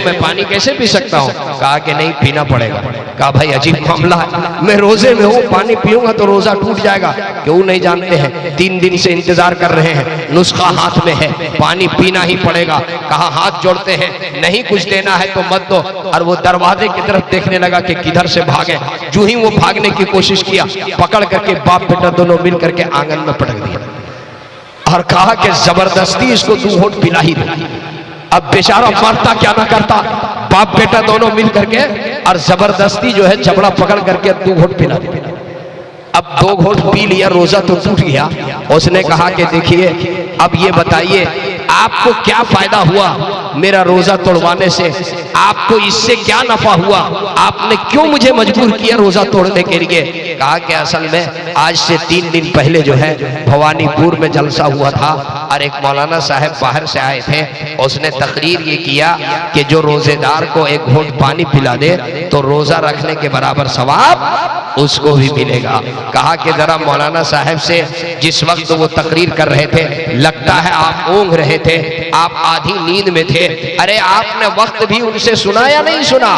मैं पानी कैसे पी सकता हूँ? कहा कि नहीं पीना पड़ेगा। कहा भाई अजीब मामला है, मैं रोजे में हूँ, पानी पीऊंगा तो रोजा टूट जाएगा। क्यों नहीं जानते हैं, 3 दिन से इंतजार कर रहे हैं, नुस्खा हाथ में है, पानी पीना ही पड़ेगा। कहा हाथ जोड़ते हैं, नहीं कुछ देना है तो मत दो। और वो दरवाजे की तरफ देखने लगा कि किधर से भागे। जो ही वो भागने की कोशिश किया, पकड़ करके बाप बेटा दोनों मिल करके आंगन में पटक दिया और कहा कि जबरदस्ती इसको 2 घूंट पिला ही दे। अब बेचारा मरता क्या ना करता, बाप बेटा दोनों मिल करके और जबरदस्ती जो है जबड़ा पकड़ करके 2 घूंट पिला दिया। अब 2 घूंट पी लिया, रोजा तो टूट गया। उसने कहा कि देखिए अब ये बताइए आपको क्या फायदा हुआ मेरा रोजा तोड़वाने से, आपको इससे क्या नफा हुआ, आपने क्यों मुझे मजबूर किया रोजा तोड़ने के लिए? कहा कि असल में आज से 3 दिन पहले जो है भवानीपुर में जलसा हुआ था और एक मौलाना साहब बाहर से आए थे। उसने तकरीर ये किया कि जो रोजेदार को 1 घूंट पानी पिला दे तो रोजा रखने के बराबर सवाब उसको भी मिलेगा। कहा कि जरा मौलाना साहब से जिस वक्त वो तकरीर कर रहे थे, लगता है आप ऊँघ रहे थे, आप आधी नींद में थे। अरे आपने वक्त भी उनसे सुना या नहीं सुना?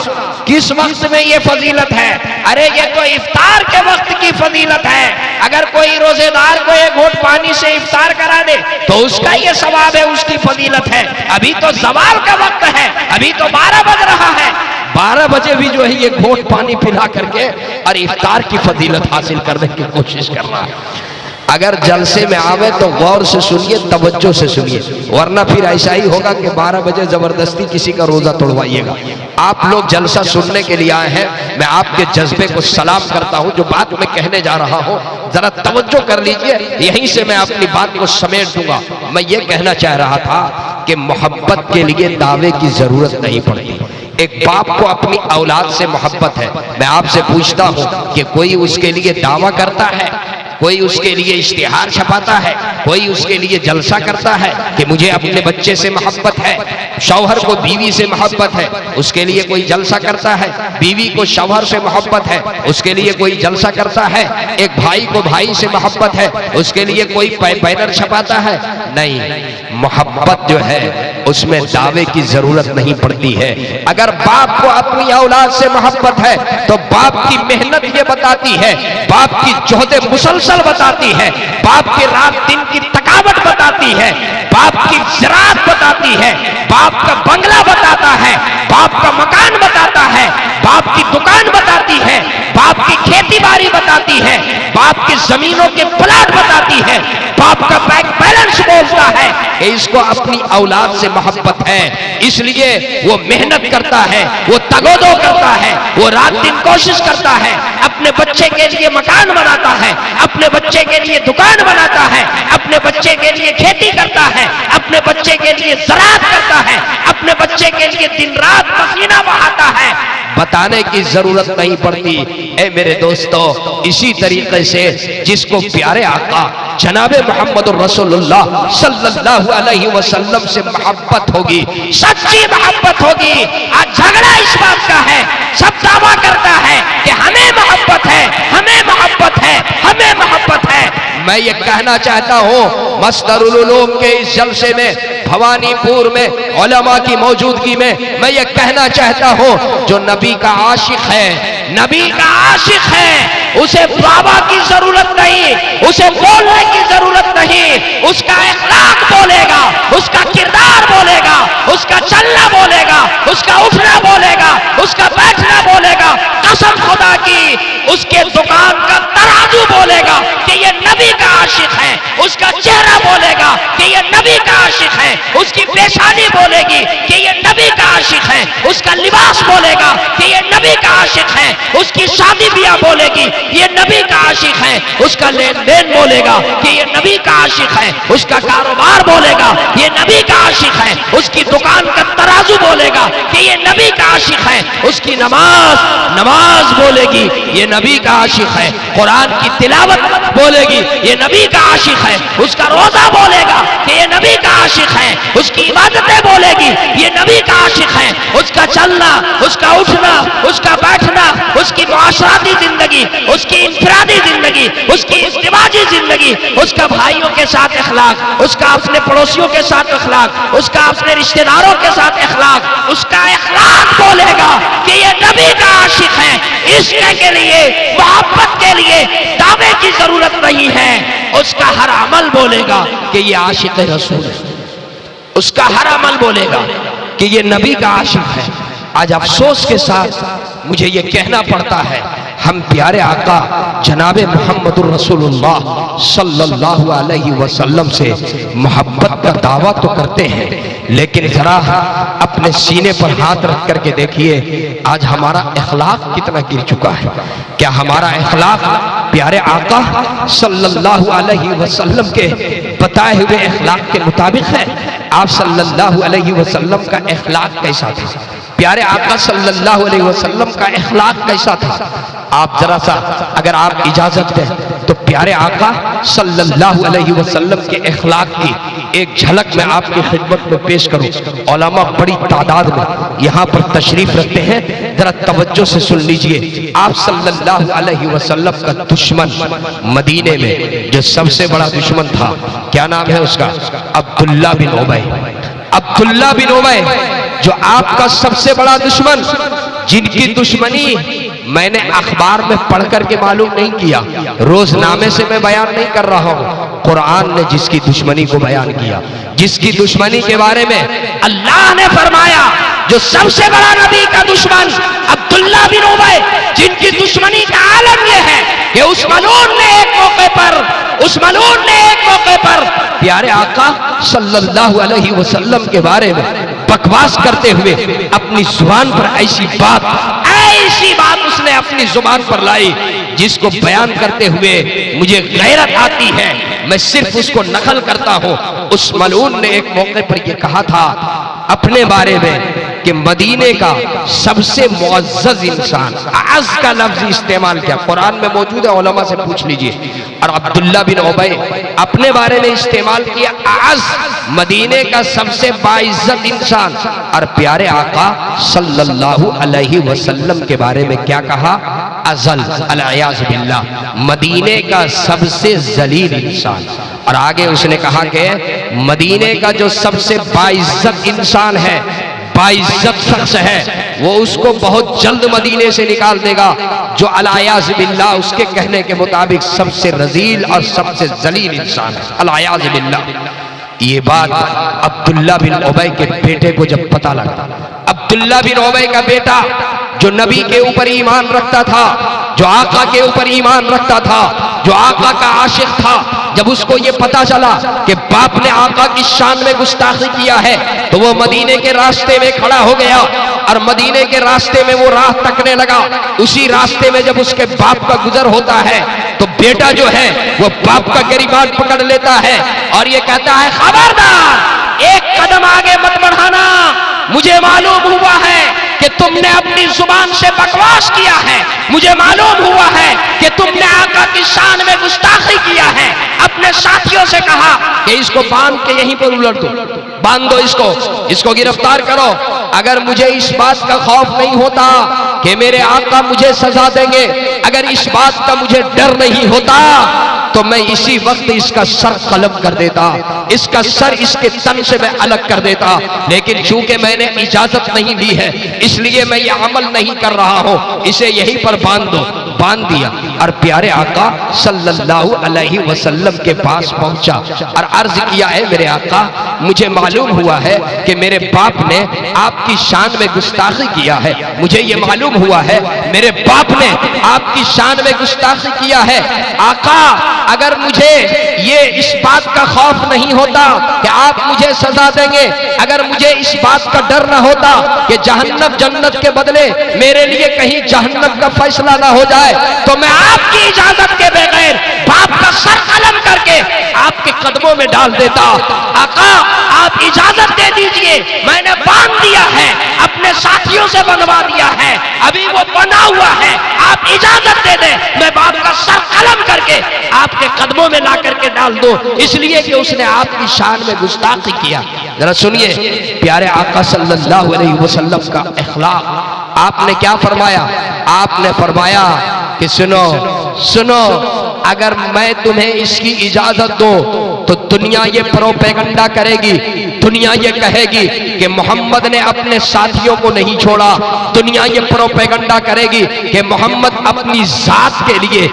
किस वक्त में ये फजीलत है? अरे ये तो इफ्तार के वक्त की फजीलत है। अगर कोई रोजेदार को 1 घूंट पानी से इफ्तार करा दे तो उसका ये सवाब है, उसकी फजीलत है। अभी तो ज़वाल का वक्त है, अभी तो 12 बज रहा है, 12 बजे भी जो है ये घूंट पानी पिला करके और इफ्तार की फजीलत हासिल करने की कोशिश कर रहा है। अगर जलसे में आवे तो गौर से सुनिए, तवज्जो से सुनिए, वरना फिर ऐसा ही होगा कि 12 बजे जबरदस्ती किसी का रोजा तोड़वाइएगा। आप लोग जलसा सुनने के लिए आए हैं, मैं आपके जज्बे को सलाम करता हूं। जो बात मैं कहने जा रहा हूं जरा तवज्जो कर लीजिए, यहीं से मैं अपनी बात को समेट दूंगा। मैं ये कहना चाह रहा था कि मोहब्बत के लिए दावे की जरूरत नहीं पड़ती। एक बाप को अपनी औलाद से मोहब्बत है। मैं आपसे पूछता हूं कि कोई उसके लिए दावा करता है, कोई उसके लिए इश्तिहार छपाता है, कोई उसके लिए जलसा करता है कि मुझे अपने बच्चे से मोहब्बत है? शौहर को बीवी से मोहब्बत है, उसके लिए कोई जलसा करता है? बीवी को शौहर से मोहब्बत है, उसके लिए कोई जलसा करता है? एक भाई को भाई से मोहब्बत है, उसके लिए कोई बैनर छपाता है? नहीं, मोहब्बत जो है उसमें दावे की जरूरत नहीं पड़ती है। अगर बाप को अपनी औलाद से मोहब्बत है तो बाप की मेहनत ये बताती है, बाप की जोहदे मुसलसल बताती है, बाप की रात दिन की थकावट बताती है, बाप की ज़राअत बताती है, बाप का बंगला बताता है, बाप का मकान बताता है, बाप की दुकान बताती है, बाप की खेती बाड़ी बताती है, बाप की जमीनों के प्लाट बताती है, बाप का बैंक बैलेंस बोलता है कि इसको अपनी औलाद से मोहब्बत है, इसलिए वो मेहनत करता है, वो तगोदो करता है, वो रात दिन कोशिश करता है, अपने बच्चे के लिए मकान बनाता है, अपने बच्चे के लिए दुकान बनाता है, अपने बच्चे के लिए खेती करता है, अपने बच्चे के लिए ज़राअत करता है, अपने बच्चे के लिए दिन रात पसीना बहाता है। बताने की जरूरत नहीं पड़ती। ए मेरे दोस्तों, इसी तरीके से जिसको प्यारे आका जनाबे मोहम्मद रसूलुल्लाह सल्लल्लाहु अलैहि वसल्लम से मोहब्बत होगी, सच्ची मोहब्बत होगी। आज झगड़ा इस बात का है, सब दावा करता है कि हमें मोहब्बत है, हमें मोहब्बत है, हमें मोहब्बत है। मैं ये कहना चाहता हूँ मस्दरुल उलूम के इस जलसे में भवानीपुर में उलमा की मौजूदगी में मैं ये कहना चाहता हूँ, जो नबी का आशिक है, नबी का आशिक है, उसे बाबा की जरूरत नहीं, उसे बोलने की जरूरत नहीं, उसका अखलाक बोलेगा, उसका किरदार बोलेगा, उसका चलना बोलेगा, उसका उठना बोलेगा, उसका बैठना बोलेगा। कसम खुदा की उसके दुकान का तराजू बोलेगा कि ये नबी का आशिक है, उसका चेहरा बोलेगा कि ये नबी का आशिक है, उसकी पेशानी बोलेगी कि ये नबी का आशिक है, उसका लिबास बोलेगा कि ये नबी का आशिक है, उसकी शादी ब्याह बोलेगी ये नबी का आशिक है, उसका लेन देन बोलेगा कि ये नबी का आशिक है, उसका कारोबार बोलेगा ये नबी का आशिक है, उसकी दुकान का तराजू बोलेगा कि ये नबी का आशिक है, उसकी नमाज बोलेगी ये नबी का आशिक है, कुरान की तिलावत बोलेगी ये नबी का आशिक है, उसका रोजा बोलेगा कि ये नबी का आशिक है, उसकी इबादतें बोलेगी ये नबी का आशिक है, उसका चलना, उसका उठना, उसका बैठना, उसकी मुआशराती जिंदगी, उसकी इंफरादी जिंदगी, उसकी इज्तिमाजी जिंदगी, उसका भाइयों के साथ अखलाक, उसका अपने पड़ोसियों के साथ अखलाक, उसका अपने रिश्तेदारों के साथ अखलाक, उसका अखलाक बोलेगा कि ये नबी का आशिक है। इश्क के लिए, मोहब्बत के लिए दावे की जरूरत नहीं है। उसका हर अमल बोलेगा कि ये आशिक रसूल है, उसका हर अमल बोलेगा कि ये नबी का आशिक है। आज अफसोस के साथ मुझे ये कहना पड़ता है, हम प्यारे आका जनाबे मुहम्मदुर रसूलुल्लाह सल्लल्लाहु अलैहि वसल्लम से मोहब्बत का दावा तो करते हैं, लेकिन जरा अपने सीने पर हाथ रख करके देखिए आज हमारा अखलाक कितना गिर चुका है। क्या हमारा अखलाक प्यारे आका सल्लल्लाहु अलैहि वसल्लम के बताए हुए अखलाक के मुताबिक है? आप सल्लल्लाहु अलैहि वसल्लम का अखलाक कैसा था? प्यारे आका सल्लल्लाहु अलैहि वसल्लम का अखलाक कैसा था? आप जरा सा अगर आप इजाजत दें तो प्यारे आका सल्लल्लाहु अलैहि वसल्लम के अखलाक की एक झलक मैं आपकी खिदमत में पेश करूं। उलमा बड़ी तादाद में यहाँ पर तशरीफ रखते हैं, जरा तवज्जो से सुन लीजिए। आप सल्लल्लाहु अलैहि वसल्लम का दुश्मन मदीने में जो सबसे बड़ा दुश्मन था, क्या नाम है उसका? अब्दुल्ला बिन उबय। अब्दुल्ला बिन उबय जो आपका सबसे बड़ा दुश्मन, जिनकी दुश्मनी मैंने अखबार में पढ़ करके मालूम नहीं किया, रोजनामे से मैं बयान नहीं कर रहा हूँ, कुरान ने जिसकी दुश्मनी को बयान किया, जिसकी दुश्मनी के बारे में अल्लाह ने फरमाया, जो सबसे बड़ा नबी का दुश्मन अब्दुल्ला बिन उबय, जिनकी दुश्मनी का आलम यह है कि उस मलून ने एक मौके पर प्यारे आका सल्लल्लाहु अलैहि वसल्लम के बारे में बकवास करते हुए अपनी जुबान पर ऐसी बात उसने अपनी जुबान पर लाई जिसको बयान करते हुए मुझे गैरत आती है, मैं सिर्फ उसको नकल करता हूं। उस मलून ने एक मौके पर यह कहा था अपने बारे में कि मदीने का सबसे मुअज़्ज़ज़ इंसान, अज़ का लफ्ज़ इस्तेमाल किया, कुरान में मौजूद है, उलमा से पूछ लीजिए। और अब्दुल्ला बिन उबय अपने बारे में इस्तेमाल किया अज़, मदीने का सबसे बाइज़्ज़त इंसान। और प्यारे आका सल्लल्लाहु अलैहि वसल्लम के बारे में क्या कहा? अज़ल, अल-इयाज़ बिल्लाह, मदीने का सबसे जलील इंसान। और आगे उसने कहा कि मदीने का जो सबसे बाइज़्ज़त इंसान है, बाइज़्ज़त शख्स है, वो उसको बहुत जल्द मदीने से निकाल देगा, जो अल-इयाज़ बिल्लाह उसके कहने के मुताबिक सबसे रज़ील और सबसे जलील इंसान है, अल-इयाज़ बिल्लाह। ये बात अब्दुल्ला बिन उबय के बेटे को जब पता लगा, अब्दुल्ला बिन उबय का बेटा जो नबी के ऊपर ईमान रखता था, जो आका के ऊपर ईमान रखता था, जो आका का आशिक था, जब उसको ये पता चला कि बाप ने आका की शान में गुस्ताखी किया है, तो वो मदीने के रास्ते में खड़ा हो गया और मदीने के रास्ते में वो राह तकने लगा। उसी रास्ते में जब उसके बाप का गुजर होता है तो बेटा जो है वो बाप का गिरबान पकड़ लेता है और ये कहता है, खबरदार, एक कदम आगे मत बढ़ाना, मुझे मालूम हुआ है कि तुमने अपनी जुबान से बकवास किया है, मुझे मालूम हुआ है कि तुमने आका की शान में गुस्ताखी किया है। अपने साथियों से कहा कि इसको बांध के यहीं पर उलट दो, बांध दो इसको गिरफ्तार करो। अगर मुझे इस बात का खौफ नहीं होता कि मेरे आका मुझे सजा देंगे, अगर इस बात का मुझे डर नहीं होता तो मैं इसी वक्त इसका सर कलम कर देता, इसका सर इसके तन से मैं अलग कर देता। लेकिन चूंकि मैंने इजाजत नहीं ली है इसलिए मैं ये अमल नहीं कर रहा हूं, इसे यहीं पर बांध दो। बांध दिया और प्यारे आका सल्लल्लाहु अलैहि वसल्लम के पास पहुंचा और अर्ज किया, है मेरे आका, मुझे मालूम हुआ है कि मेरे बाप ने आपकी शान में गुस्ताखी किया है। मुझे ये मालूम हुआ है मेरे बाप ने आपकी शान में गुस्ताखी किया है। आका, अगर मुझे ये इस बात का खौफ नहीं होता कि आप मुझे सजा देंगे, अगर मुझे इस बात का डर ना होता कि जहन्नम जन्नत के बदले मेरे लिए कहीं जहन्नम का फैसला ना हो जाए, तो मैं आपकी इजाजत के बगैर बाप का सर कलम करके आपके कदमों में डाल देता। आका, आप इजाजत दे दीजिए, मैंने बांध दिया है, अपने साथियों से बनवा दिया है, अभी वो बना हुआ है, आप इजाजत दे दें, मैं बाप का सर कलम करके आपके कदमों में ला करके डाल दो, इसलिए कि उसने आपकी शान में गुस्ताखी किया। जरा सुनिए प्यारे आका सल्लल्लाहु अलैहि वसल्लम का अखलाक। आपने क्या फरमाया? आपने फरमाया कि सुनो सुनो, अगर मैं तुम्हें इसकी इजाजत दूं तो दुनिया ये प्रोपेगेंडा करेगी, दुनिया ये कहेगी कि मोहम्मद ने अपने साथियों को नहीं छोड़ा, दुनिया ये प्रोपेगेंडा करेगी कि मोहम्मद अपनी जात के लिए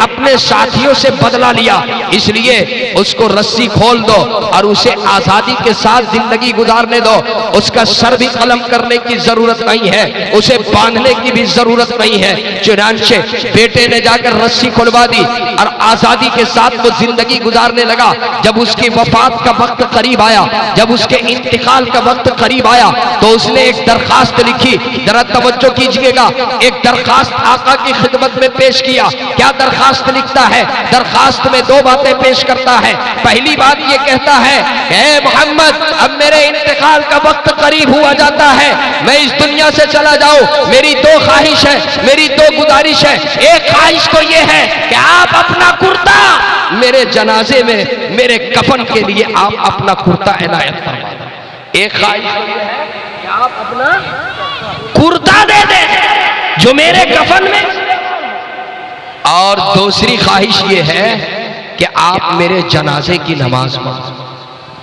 अपने साथियों से बदला लिया, इसलिए उसको रस्सी खोल दो और उसे आजादी के साथ जिंदगी गुजारने दो, उसका सर भी कलम करने की जरूरत नहीं है, उसे बांधने की भी जरूरत नहीं है। चुनांचे बेटे ने जाकर रस्सी खुलवा दी और आजादी के साथ वो जिंदगी गुजारने लगा। जब उसकी वफात का वक्त करीब आया, जब उसके इंतकाल का वक्त करीब आया, तो उसने एक दरखास्त लिखी। जरा तवज्जो कीजिएगा, एक दरखास्त आका की खिदमत में पेश किया। क्या दरखास्त लिखता है? दरखास्त में दो बातें पेश करता है। पहली बात ये कहता है, ए मोहम्मद, अब मेरे इंतकाल का वक्त करीब हुआ जाता है, मैं इस दुनिया से चला जाऊं, मेरी दो ख्वाहिश है, मेरी दो गुजारिश है। एक ख्वाहिश तो ये है कि आप अपना कुर्ता मेरे जनाजे में, मेरे कफन के लिए आप अपना कुर्ता इनायत फरमा दें। एक ख्वाहिश तो ये है कि आप अपना कुर्ता दे दें जो मेरे कफन में, और दूसरी ख्वाहिश ये है कि आप मेरे जनाजे की नमाज पढ़ो।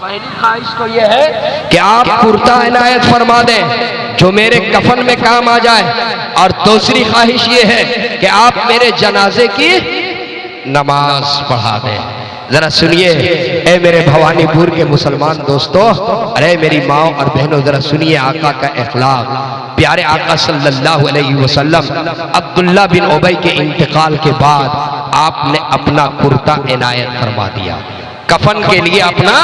पहली ख्वाहिश तो ये है कि आप कुर्ता इनायत फरमा दें जो मेरे कफन में काम आ जाए, और दूसरी ख्वाहिश ये है कि आप मेरे जनाजे की नमाज पढ़ा दें। जरा सुनिए ए मेरे भवानीपुर के मुसलमान दोस्तों, अरे मेरी माँ और बहनों, जरा सुनिए आका का अखलाक। प्यारे आका सल्लल्लाहु अलैहि वसल्लम अब्दुल्ला बिन उबई के इंतकाल के बाद आपने अपना कुर्ता इनायत फरमा दिया, कफन के लिए अपना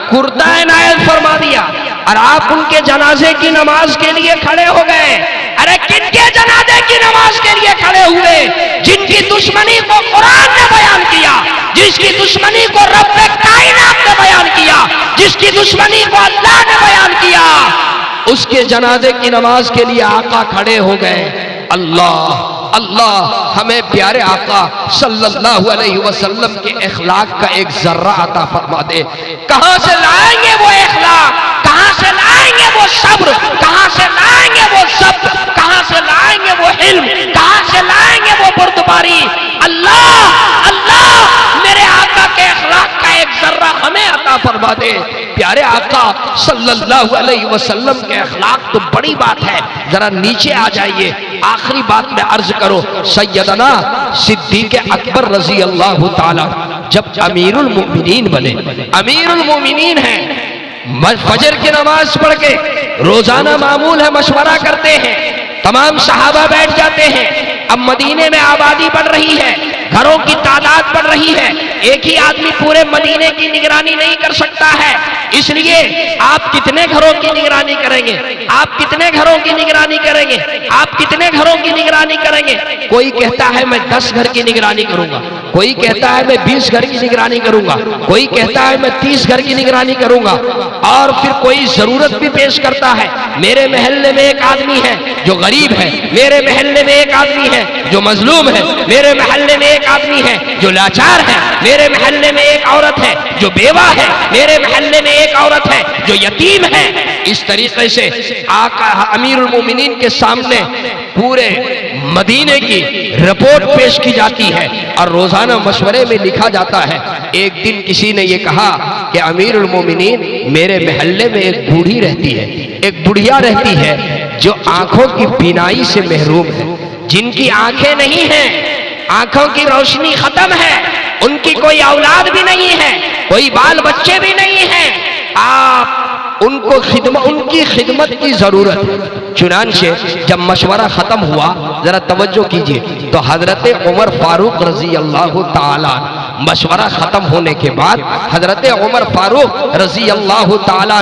कुर्ता इनायत फरमा दिया, और आप उनके जनाजे की नमाज के लिए खड़े हो गए। अरे किनके जनाजे की नमाज के लिए खड़े हुए? जिनकी दुश्मनी को कुरान ने बयान किया, जिसकी दुश्मनी को रब्बे कायनात ने बयान किया, जिसकी दुश्मनी को अल्लाह ने बयान किया, उसके जनाजे की नमाज के लिए आका खड़े हो गए। अल्लाह अल्लाह हमें प्यारे आका सल्लल्लाहु अलैहि वसल्लम के अखलाक का एक जर्रा अता फरमा दे। कहां से लाएंगे वो अखलाक? कहां से लाएंगे वो सब्र? कहां से लाएंगे वो सब्र? कहां से लाएंगे वो इल्म? कहां से लाएंगे वो बुर्दबारी? अल्लाह अल्लाह मेरे आका के अखलाक का एक जर्रा हमें अता फरमा दे। प्यारे आका सल्लल्लाहु अलैहि वसल्लम के अखलाक तो बड़ी बात है, जरा नीचे आ जाइए। आखिरी बात में अर्ज करो, सैयदना सिद्दीक़ अकबर रजी अल्लाह ताला जब अमीरुल मोमिनीन बने, अमीरुल मोमिनीन हैं, फजर की नमाज पढ़ के रोजाना मामूल है मशवरा करते हैं, तमाम सहाबा बैठ जाते हैं। अब मदीने में आबादी बढ़ रही है, घरों की तादाद बढ़ रही है, एक ही आदमी पूरे मदीने की निगरानी नहीं कर सकता है, इसलिए आप कितने घरों की निगरानी करेंगे? आप कितने घरों की निगरानी करेंगे? आप कितने घरों की निगरानी करेंगे? कोई कहता है मैं 10 घर की निगरानी करूंगा, कोई कहता है मैं 20 घर की निगरानी करूंगा, कोई कहता है मैं 30 घर की निगरानी करूंगा, और फिर कोई जरूरत भी पेश करता है। मेरे महल्ले में एक आदमी है जो गरीब है, मेरे महल्ले में एक आदमी है जो मजलूम है, मेरे महल्ले में एक आदमी है जो लाचार है, मेरे महल्ले में एक औरत है जो बेवा है, मेरे महल्ले में एक औरत है जो यतीम है। इस तरीके से आका अमीरुल मोमिनीन के सामने पूरे मदीने की रिपोर्ट पेश की जाती है और रोजाना मशवरे में लिखा जाता है। एक दिन किसी ने ये कहा कि अमीरुल मोमिनीन, मेरे महल्ले में एक बूढ़ी रहती है, एक बुढ़िया रहती है जो आंखों की बीनाई से महरूम है, जिनकी आंखें नहीं हैं, आंखों की रोशनी खत्म है, उनकी कोई औलाद भी नहीं है, कोई बाल बच्चे भी नहीं है, आप उनकी खिदमत की जरूरत है। चुनांचे जब मशवरा खत्म हुआ, जरा तवज्जो कीजिए, तो हजरत उमर फारूक रजी अल्लाह ताला, मशवरा खत्म होने के बाद हजरत उमर फारूक रजी अल्लाह ताला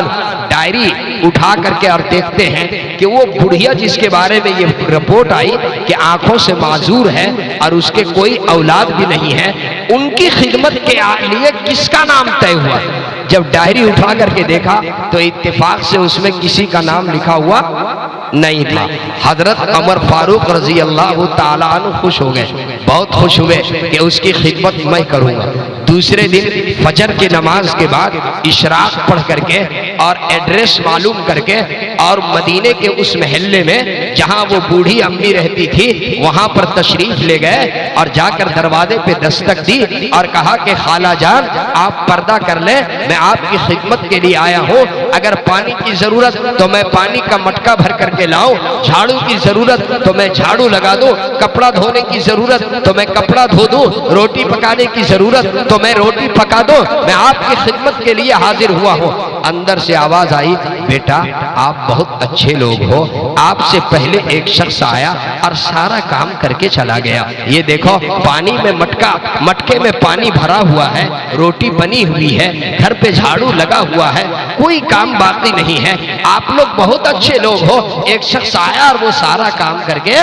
डायरी उठा करके और देखते हैं कि वो बुढ़िया जिसके बारे में ये रिपोर्ट आई कि आंखों से माजूर है और उसके कोई औलाद भी नहीं है, उनकी खिदमत के लिए किसका नाम तय हुआ। जब डायरी उठा करके देखा तो इत्तेफाक से उसमें किसी का नाम लिखा हुआ नहीं था। हजरत उमर फारूक रजी अल्लाह ताला अन्हु खुश हो गए, बहुत खुश हुए कि उसकी खिदमत मैं करूंगा। दूसरे दिन फजर की नमाज के बाद इशराक पढ़ करके और एड्रेस मालूम करके और मदीने के उस महल्ले में जहां वो बूढ़ी अम्मी रहती थी वहां पर तशरीफ ले गए और जाकर दरवाजे पे दस्तक दी और कहा कि खाला जान, आप पर्दा कर ले, मैं आपकी खिदमत के लिए आया हूँ। अगर पानी की जरूरत तो मैं पानी का मटका भर करके लाऊं, झाड़ू की जरूरत तो मैं झाड़ू लगा दूं, कपड़ा धोने की जरूरत तो मैं कपड़ा धो दूं, रोटी पकाने की जरूरत तो मैं रोटी पका दूं, मैं आपकी खिदमत के लिए हाजिर हुआ हूँ। अंदर से आवाज आई, बेटा आप बहुत अच्छे लोग हो, आपसे पहले एक शख्स आया और सारा काम करके चला गया। ये देखो पानी में मटके में पानी भरा हुआ है, रोटी बनी हुई है, घर पे झाड़ू लगा हुआ है, कोई काम बाकी नहीं है। आप लोग बहुत अच्छे लोग हो, एक शख्स आया और वो सारा काम करके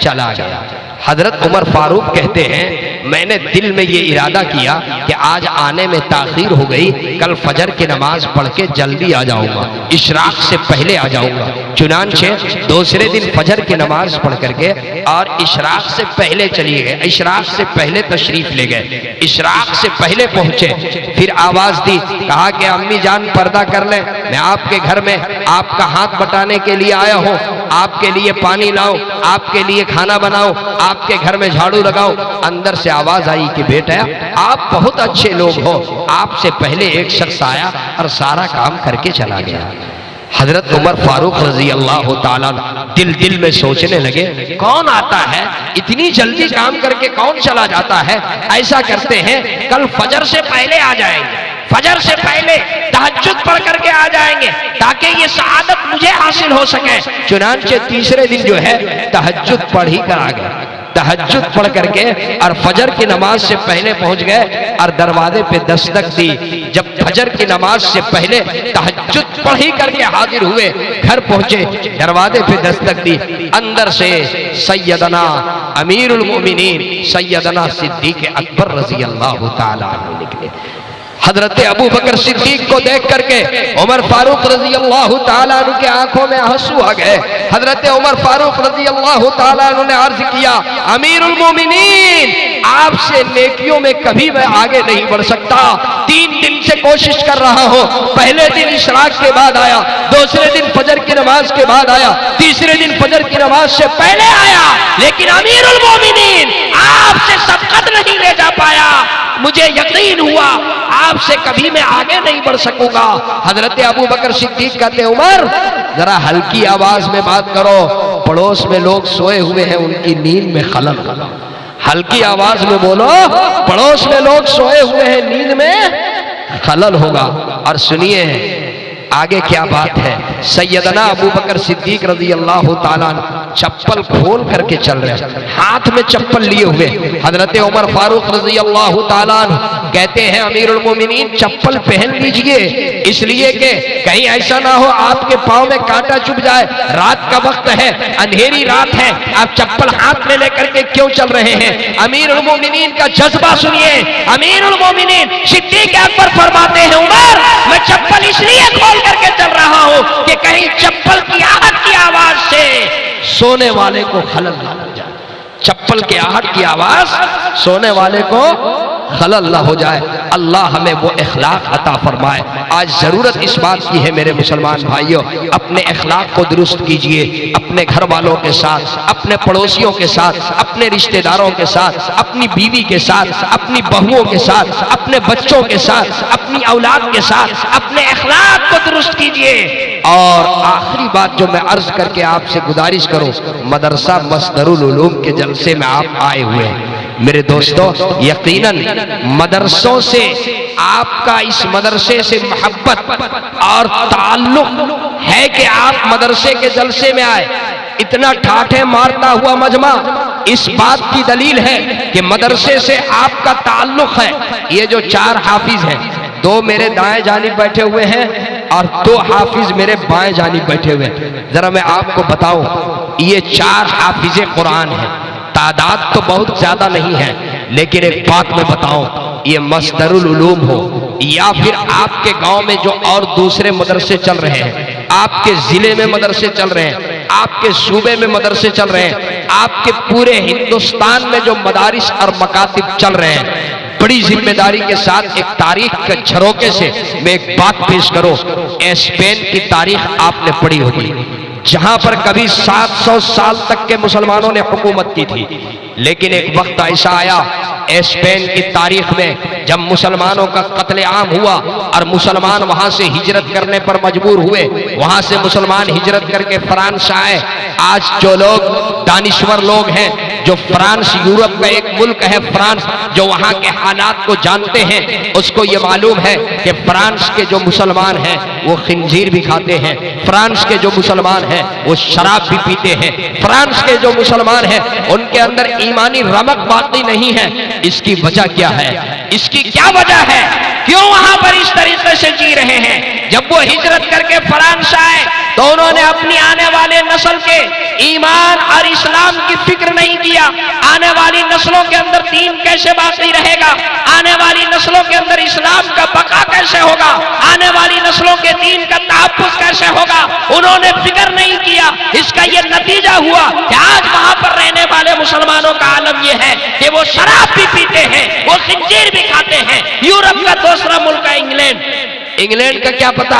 चला गया। हजरत उमर फारूक कहते हैं, मैंने दिल में ये इरादा किया कि आज आने में ताखीर हो गई, कल फजर की नमाज पढ़ के जल्दी आ जाऊंगा, इशराक से पहले आ जाऊंगा। चुनांचे दूसरे दिन फजर की नमाज पढ़ करके और इशराक से पहले चलिए गए, इशराक से पहले तशरीफ ले गए, इशराक से पहले पहुंचे। फिर आवाज दी, कहा कि अम्मी जान पर्दा कर ले, मैं आपके घर में आपका हाथ बटाने के लिए आया हूँ, आपके लिए पानी लाऊं, आपके लिए खाना बनाऊं, आपके घर में झाड़ू लगाऊं। अंदर से आवाज आई कि बेटा आप बहुत अच्छे लोग हो, आपसे पहले एक शख्स आया और सारा काम करके चला गया। हजरत उमर फारूक रजी अल्लाह ताला दिल में सोचने लगे, कौन आता है इतनी जल्दी काम करके, कौन चला जाता है। ऐसा करते हैं कल फजर से पहले आ जाएंगे, फजर से पहले तहज्जुद पढ़ करके आ जाएंगे ताकि ये सआदत मुझे हासिल हो सके। चुनांचे तीसरे दिन जो है तहज्जुद पढ़ ही कर आ गए, तहज्जुद पढ़ करके और फजर की नमाज से पहले पहुंच गए और दरवाजे पे दस्तक दी। जब फजर की नमाज से पहले तहज्जुद पढ़ ही करके हाजिर हुए, घर पहुंचे, दरवाजे पे दस्तक दी, अंदर से सैयदना अमीरुल मोमिनीन सैयदना सिद्दीक अकबर रजी अल्लाह ताला अन्हु निकले। हजरत अबू बकर सिद्दीक को देख करके उमर फारूक रजी अल्लाह ताला अन्हु के आंखों में आंसू आ गए। हजरत उमर फारूक रजी अल्लाह ताला अन्हु ने अर्ज किया, अमीरुल मोमिनीन आपसे नेकियों में कभी मैं आगे नहीं बढ़ सकता, 3 दिन से कोशिश कर रहा हूं, पहले दिन इशराक के बाद आया, दूसरे दिन फजर की नमाज के बाद आया, तीसरे दिन फजर की नमाज से पहले आया, लेकिन अमीरुल मोमिनीन आपसे सबकत नहीं ले जा पाया। मुझे यकीन हुआ आपसे कभी मैं आगे नहीं बढ़ सकूंगा। हजरत अबू बकर सिद्दीक कहते, उमर जरा हल्की आवाज में बात करो, पड़ोस में लोग सोए हुए हैं, उनकी नींद में खलल होगा। हल्की आवाज में बोलो, पड़ोस में लोग सोए हुए हैं, नींद में खलल होगा। और सुनिए आगे क्या बात है। सैयदना अबू बकर सिद्दीक रजी अल्लाह ताला चप्पल खोल करके चल रहे, हाथ में चप्पल लिए हुए। हजरत उमर फारूक रजी अल्लाह ताला कहते हैं, अमीरुल मोमिनीन चप्पल पहन लीजिए, इसलिए कि कहीं ऐसा ना हो आपके पाँव में कांटा चुभ जाए, रात का वक्त है, अंधेरी रात है, आप चप्पल हाथ में लेकर के क्यों चल रहे हैं। अमीरुल मोमिनीन का जज्बा सुनिए। अमीरुल मोमिनीन सिद्दीक अकबर फरमाते हैं, उमर मैं चप्पल इसलिए खोल करके चल रहा हूं कि कहीं चप्पल की आहट की आवाज से सोने वाले को खलल ना लग जाए, चप्पल की आहट की आवाज सोने वाले को खलल ना हो जाए। अल्लाह हमें वो इखलाक अता फरमाए। आज ज़रूरत इस बात की है मेरे मुसलमान भाइयों, अपने इखलाक को दुरुस्त कीजिए, अपने घर वालों के साथ, अपने पड़ोसियों के साथ, अपने रिश्तेदारों के साथ, अपनी बीवी के साथ, अपनी बहुओं के साथ, अपने बच्चों के साथ, अपनी औलाद के साथ अपने इखलाक को दुरुस्त कीजिए। और आखिरी बात जो मैं अर्ज करके आपसे गुजारिश करूं, मदरसा मसदरुल उलूम के जलसे में आप आए हुए हैं मेरे दोस्तों, यकीनन मदरसों से आपका इस मदरसे से मोहब्बत और ताल्लुक है कि आप मदरसे के जलसे में आए। इतना ठाठे मारता हुआ मजमा इस बात की दलील है कि मदरसे से आपका ताल्लुक है। ये जो 4 हाफिज हैं, 2 मेरे दाएं जानिब बैठे हुए हैं और 2 हाफिज मेरे बाएं जानिब बैठे हुए हैं। जरा मैं आपको बताऊं, ये 4 हाफिज कुरान हैं। तादाद तो बहुत ज्यादा नहीं है, लेकिन एक बात मैं बताऊं, ये मसदरुल उलूम हो या फिर आपके गांव में जो और दूसरे मदरसे चल रहे हैं, आपके जिले में मदरसे चल रहे हैं, आपके सूबे में मदरसे चल रहे हैं, आपके पूरे हिंदुस्तान में जो मदारिस और मकातिब चल रहे हैं, बड़ी जिम्मेदारी के साथ एक तारीख के झरोके से मैं एक बात पेश करूं। स्पेन की तारीख आपने पढ़ी होगी, जहां पर कभी 700 साल तक के मुसलमानों ने हुकूमत की थी, लेकिन एक वक्त ऐसा आया स्पेन की तारीख में जब मुसलमानों का कत्लेआम हुआ और मुसलमान वहां से हिजरत करने पर मजबूर हुए। वहां से मुसलमान हिजरत करके फ्रांस आए। आज जो लोग दानिश्वर लोग हैं, जो फ्रांस यूरोप का एक मुल्क है फ्रांस, जो वहां के हालात को जानते हैं, उसको ये मालूम है कि फ्रांस के जो मुसलमान हैं वो खिंजीर भी खाते हैं, फ्रांस के जो मुसलमान हैं वो शराब भी पीते हैं, फ्रांस के जो मुसलमान हैं उनके अंदर ईमानी रमक बाकी नहीं है। इसकी वजह क्या है? इसकी क्या वजह है? क्यों वहां पर इस तरीके से जी रहे हैं? जब वो हिजरत करके फ्रांस आए तो उन्होंने अपनी आने वाले नस्ल के ईमान और इस्लाम की फिक्र नहीं किया। आने वाली नस्लों के अंदर दीन कैसे बाकी रहेगा, आने वाली नस्लों के अंदर इस्लाम का बका कैसे होगा, आने वाली नस्लों के दीन का तहफ्फुज़ कैसे होगा, उन्होंने फिक्र नहीं किया। इसका ये नतीजा हुआ कि आज वहां पर रहने वाले मुसलमानों का आलम यह है कि वो शराब भी पीते हैं, वो खिंजीर भी खाते हैं। यूरोप का दूसरा मुल्क है इंग्लैंड। इंग्लैंड का क्या पता,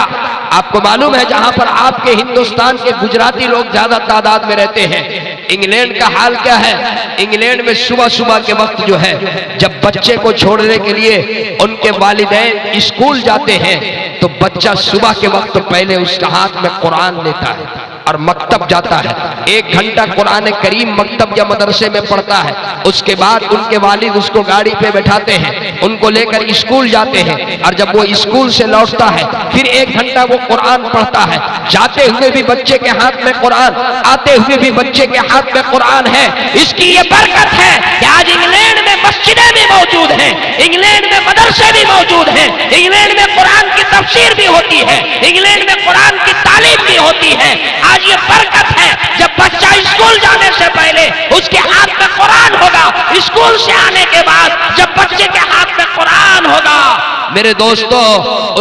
आपको मालूम है जहां पर आपके हिंदुस्तान के गुजराती लोग ज्यादा तादाद में रहते हैं, इंग्लैंड का हाल क्या है? इंग्लैंड में सुबह सुबह के वक्त जो है, जब बच्चे को छोड़ने के लिए उनके वालिदैन स्कूल जाते हैं तो बच्चा सुबह के वक्त पहले उसके हाथ में कुरान लेता है और मकतब जाता है। 1 घंटा कुरान करीम मकतब या मदरसे में पढ़ता है। उसके बाद उनके वालिद उसको गाड़ी पे बैठाते हैं, उनको लेकर स्कूल जाते हैं, और जब वो स्कूल से लौटता है फिर 1 घंटा वो कुरान पढ़ता है। जाते हुए भी बच्चे के हाथ में कुरान, आते हुए भी बच्चे के हाथ में कुरान है। इसकी ये बरकत है कि आज इंग्लैंड में मस्जिदें भी मौजूद हैं, इंग्लैंड में मदरसे भी मौजूद हैं, इंग्लैंड में कुरान की तफसीर भी होती है, इंग्लैंड में कुरान की तालीम भी होती है। आज ये बरकत है, जब बच्चा स्कूल जाने से पहले उसके हाथ में कुरान होगा, स्कूल से आने के बाद जब बच्चे के हाथ में कुरान होगा, मेरे दोस्तों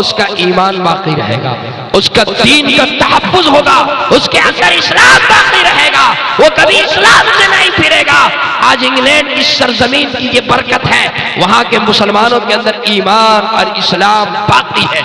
उसका ईमान बाकी रहेगा, उसका दीन का तहफ्फुज़ होगा, उसके अंदर इस्लाम बाकी रहेगा, वो कभी इस्लाम से नहीं फिरेगा। आज इंग्लैंड की सरजमीन की ये बरकत है, वहां के मुसलमानों के अंदर ईमान और इस्लाम बाकी है।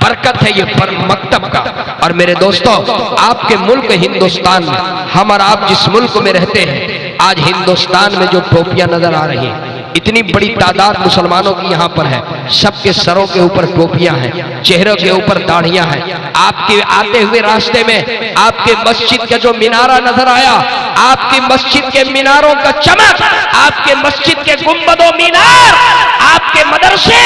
बरकत है ये मकतब का। और मेरे दोस्तों, आपके मुल्क हिंदुस्तान में, हम और आप जिस मुल्क में रहते हैं, आज हिंदुस्तान में जो टोपियां नजर आ रही हैं, इतनी बड़ी तादाद मुसलमानों की यहाँ पर है, सबके सरों के ऊपर टोपियां हैं, चेहरों के ऊपर दाढ़ियां हैं। आपके आते हुए रास्ते में आपके मस्जिद का जो मीनारा नजर आया, आपकी मस्जिद के मीनारों का चमक, आपके मस्जिद के गुंबदों मीनार, आपके मदरसे,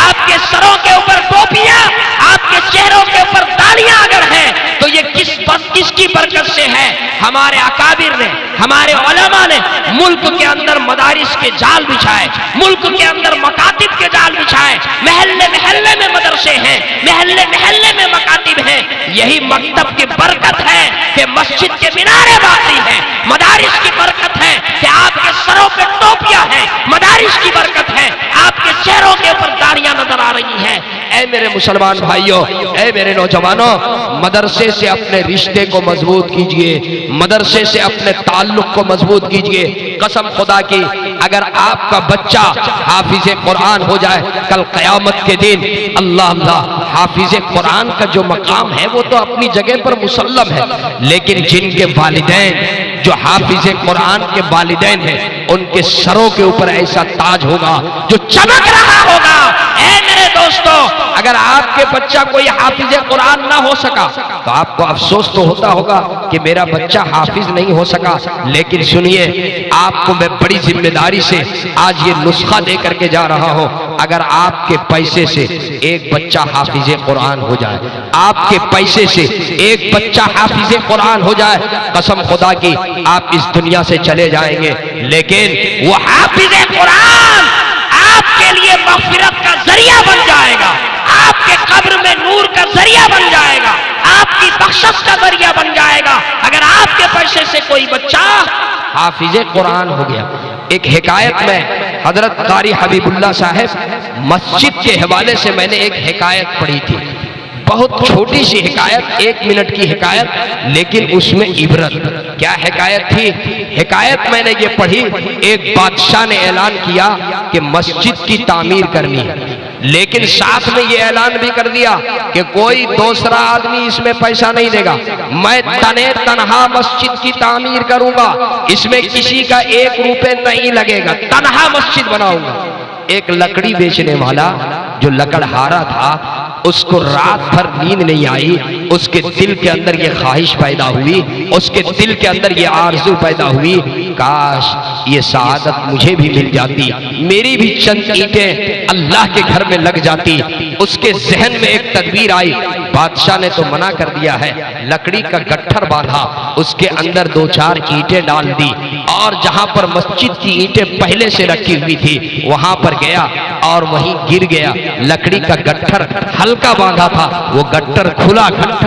आपके सरों के ऊपर टोपियां, आपके चेहरों के ऊपर दाढ़ियां अगर हैं, तो ये किसकी बरकत से है? हमारे अकाबिर ने, हमारे उलमा ने मुल्क के अंदर मदारिस के जाल बिछाए, मुल्क के अंदर मकातिब के जाल बिछाए, महल्ले महल्ले में मदरसे हैं, महल्ले महल्ले में मकातिब हैं। यही मकतब की बरकत है कि मस्जिद के मीनारे बाकी हैं, मदारिस की बरकत है कि आपके सरों पे टोपियां हैं, मदारिस की बरकत है आपके चेहरों के ऊपर दाढ़ियां नजर आ रही हैं। ऐ मेरे मुसलमान भाइयों, ऐ मेरे नौजवानों, मदरसे से अपने रिश्ते को मजबूत कीजिए, मदरसे से अपने ताल्लुक को मजबूत कीजिए। कसम खुदा की, अगर आपका बच्चा हाफिज कुरान हो जाए, कल क़यामत के दिन अल्लाह अल्लाह, हाफिज कुरान का जो मकाम है वो तो अपनी जगह पर मुसल्लम है, लेकिन जिनके वालिदैन जो हाफिज कुरान के वालिदैन हैं, उनके सरों के ऊपर ऐसा ताज होगा जो चमक रहा होगा। ऐ मेरे दोस्तों, अगर आपके बच्चा कोई हाफिज कुरान ना हो सका तो आपको अफसोस तो होता होगा कि मेरा बच्चा हाफिज नहीं हो सका, लेकिन सुनिए, आपको मैं बड़ी जिम्मेदारी से आज ये नुस्खा दे करके जा रहा हूं। अगर आपके पैसे से एक बच्चा हाफिज कुरान हो जाए, आपके पैसे से एक बच्चा हाफिज कुरान हो जाए, कसम खुदा की आप इस दुनिया से चले जाएंगे, लेकिन वो हाफिज कुरान आपके लिए मग़फ़िरत का जरिया बन जाएगा, आपके कब्र में नूर का जरिया बन जाएगा, आपकी बख्शिश का जरिया बन जाएगा। अगर आपके पैसे से कोई बच्चा हाफिज कुरान हो गया। एक हिकायत में हजरत कारी हबीबुल्लाह साहब मस्जिद के हवाले से मैंने एक हिकायत पढ़ी थी, बहुत छोटी सी हिकायत, 1 मिनट की हिकायत, लेकिन उसमें इबरत। क्या हिकायत थी? हिकायत मैंने ये पढ़ी, एक बादशाह ने ऐलान किया कि मस्जिद की तामीर करनी है, लेकिन साथ में ये ऐलान भी कर दिया कि कोई दूसरा आदमी इसमें पैसा नहीं देगा, मैं तने तनहा मस्जिद की तामीर करूंगा, इसमें किसी का 1 रुपए नहीं लगेगा, तनहा मस्जिद बनाऊंगा। एक लकड़ी बेचने वाला जो लकड़हारा था, उसको रात भर नींद नहीं आई, उसके दिल के अंदर ये ख्वाहिश पैदा हुई, उसके दिल के अंदर ये आरज़ू पैदा हुई, काश ये सआदत मुझे भी मिल जाती, मेरी भी चंद ईंटें अल्लाह के घर में लग जाती। उसके जहन में एक तदबीर आई, बादशाह ने तो मना कर दिया है, लकड़ी का गट्ठर बांधा, उसके अंदर 2-4 ईंटें डाल दी, और जहां पर मस्जिद की ईंटें पहले से रखी हुई थी वहां पर गया और वहीं गिर गया। लकड़ी का गट्ठर हल्का बांधा था, वो गट्ठर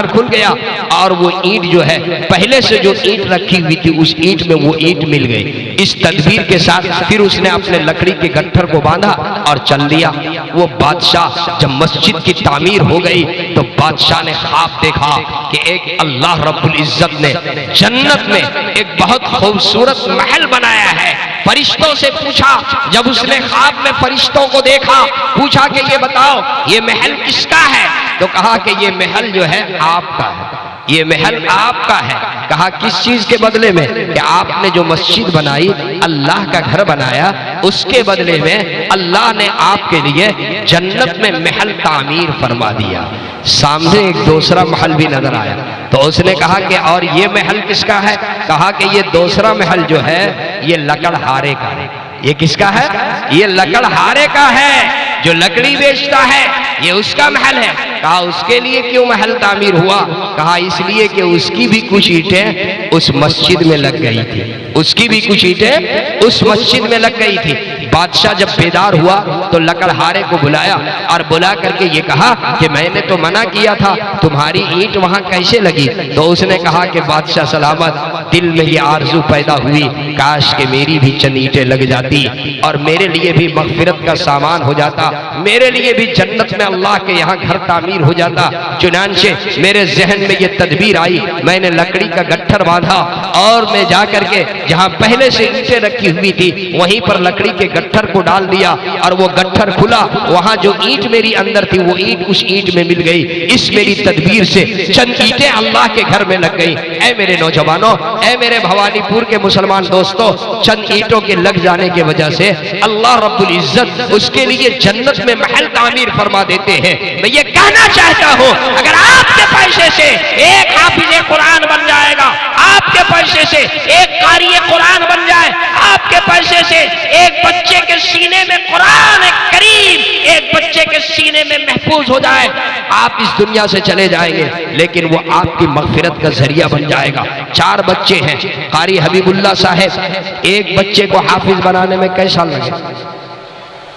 खुल गया और वो ईंट जो है, पहले से जो ईंट रखी हुई थी उस ईंट में वो ईंट मिल गई। इस तदबीर के साथ फिर उसने अपने लकड़ी के गट्ठर को बांधा और चल दिया। वो बादशाह जब मस्जिद की तामीर हो गई तो बादशाह ने ख्वाब देखा कि एक अल्लाह रब्बुल इज्जत ने जन्नत में एक बहुत खूबसूरत महल बनाया है। फरिश्तों से पूछा, जब उसने ख्वाब में फरिश्तों को देखा, पूछा कि ये बताओ ये महल किसका है? तो कहा कि ये महल जो है आपका है, ये महल आपका है। कहा किस चीज के बदले में? कि आपने जो मस्जिद बनाई, अल्लाह का घर बनाया, उसके बदले में अल्लाह ने आपके लिए जन्नत में महल तामीर फरमा दिया। सामने एक दूसरा महल भी नजर आया, तो उसने कहा कि और ये महल किसका है? कहा कि ये दूसरा महल जो है ये लकड़हारे का है। ये किसका है? ये लकड़हारे का है, जो लकड़ी बेचता है, ये उसका महल है। कहा उसके लिए क्यों महल तामीर हुआ? कहा इसलिए कि उसकी भी कुछ ईंटें उस मस्जिद में लग गई थी, उसकी भी कुछ ईंटें उस मस्जिद में लग गई थी। बादशाह जब बेदार हुआ तो लकड़हारे को बुलाया और बुला करके ये कहा कि मैंने तो मना किया था, तुम्हारी ईंट वहां कैसे लगी? तो उसने कहा कि बादशाह सलामत, दिल में ये आरजू पैदा हुई, काश के मेरी भी चंद ईंटें लग जाती और मेरे लिए भी मग़फ़िरत का सामान हो जाता, मेरे लिए भी जन्नत में अल्लाह के यहाँ घर तामीर हो जाता। चुनांचे मेरे जहन में ये तदबीर आई, मैंने लकड़ी का गट्ठर बांधा और मैं जा करके जहाँ पहले से ईंटें रखी हुई थी वहीं पर लकड़ी के गट्ठर को डाल दिया और वो गट्ठर खुला, वहां जो ईंट मेरी अंदर थी वो ईंट उस ईंट में मिल गई। इस मेरी तदबीर से चंद ईंटें अल्लाह के घर में लग गई। ऐ मेरे नौजवानों, ऐ मेरे भवानीपुर के मुसलमान दोस्तों, चंद ईंटों के लग जाने की वजह से अल्लाह रब्बुल इज्जत उसके लिए जन्नत में महल तामीर फरमा देते हैं। मैं ये कहना चाहता हूँ, अगर आपके पैसे से एक हाफिज कुरान बन जाएगा, आपके पैसे से एक कारी कुरान बन जाए, आपके पैसे से एक बच्चे के सीने में कुरान करीम, एक बच्चे के सीने में महफूज हो जाए, आप इस दुनिया से चले जाएंगे, लेकिन वो आपकी मग़फ़िरत का जरिया बन जाएगा। 4 बच्चे हैं, कारी हबीबुल्लाह साहब एक बच्चे को हाफिज बनाने में कई साल लगे?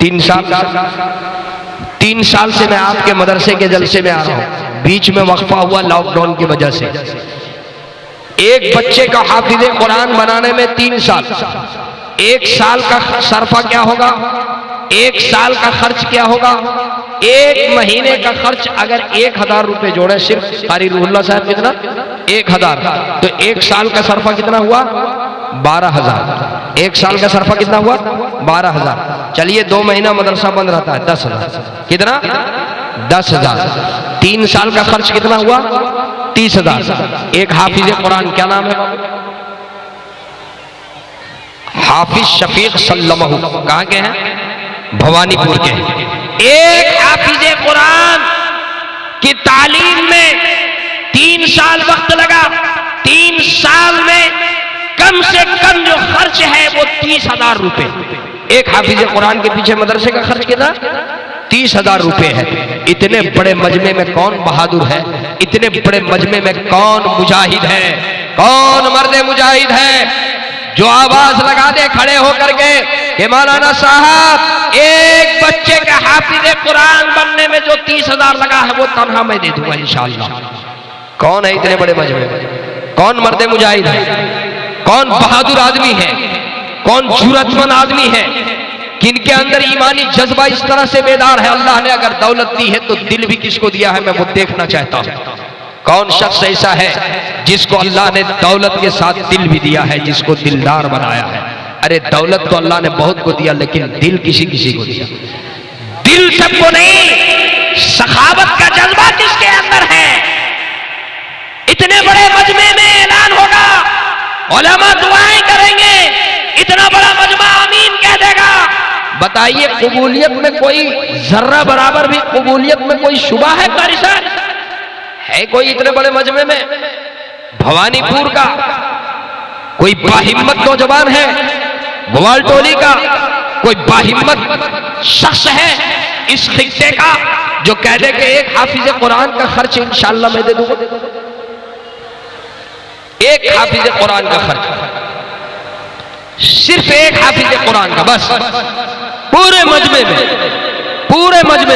3 साल। 3 साल से मैं आपके मदरसे के जलसे में आ रहा हूं, बीच में वक्फा हुआ लॉकडाउन की वजह से। एक बच्चे का हाफिज कुरान बनाने में 3 साल। 1 साल का सरफा क्या होगा? एक साल का खर्च क्या होगा? एक महीने का खर्च अगर 1000 रुपए जोड़े सिर्फ कारी रूहुल्लाह साहब, कितना? 1000। तो एक साल का सरफा कितना हुआ? 12000। एक साल का सरफा कितना हुआ? 12000। चलिए 2 महीना मदरसा बंद रहता है, 10,000। कितना? 10,000। 3 साल का खर्च कितना हुआ? 30,000। एक हाफिज कुरान, क्या नाम है? हाफिज शफीक सल्लमहु, कहाँ के हैं? भवानीपुर के। एक हाफिज कुरान की तालीम में 3 साल वक्त लगा। 3 साल में कम से कम जो खर्च है वो 30,000 रुपए। एक हाफिज कुरान के पीछे मदरसे का खर्च कितना? 30,000 रुपए है। इतने बड़े मजमे में कौन बहादुर है? इतने बड़े मजमे में कौन मुजाहिद है? कौन मर्द मुजाहिद है जो आवाज लगा दे खड़े होकर के कि मौलाना साहब एक बच्चे के हाफिज कुरान बनने में जो 30,000 लगा है वो तनहा मैं दे दूंगा इंशाअल्लाह। कौन है इतने बड़े मजमे में? कौन मर्द मुजाहिद है? कौन बहादुर आदमी है? कौन जुर्रतमंद आदमी है? किनके अंदर ईमानी जज्बा इस तरह से बेदार है? अल्लाह ने अगर दौलत दी है तो दिल भी किसको दिया है, मैं वो देखना चाहता हूं। कौन शख्स ऐसा है जिसको अल्लाह ने दौलत के साथ दिल भी दिया है, जिसको दिलदार बनाया है? अरे दौलत तो अल्लाह ने बहुत को दिया, लेकिन दिल किसी किसी को दिया। दिल सबको नहीं, सखावत का जज्बा किसके अंदर है? इतने बड़े मजमे में ऐलान होगा, उलमा दुआएं करेंगे, इतना बड़ा मजमा आमीन कह देगा। बताइए कबूलियत में कोई जर्रा बराबर भी कबूलियत में कोई शुबा है? कारी साहब है कोई इतने बड़े मजमे में? भवानीपुर का कोई बाहिम्मत नौजवान है, ग्वालटोली का कोई बाहिम्मत शख्स है इस खित्ते का जो कह दे कि एक हाफिज कुरान का खर्च इंशाअल्लाह मैं दे दूंगा? एक हाफिज कुरान का खर्च, सिर्फ एक हाफिज कुरान का, बस पूरे मजमे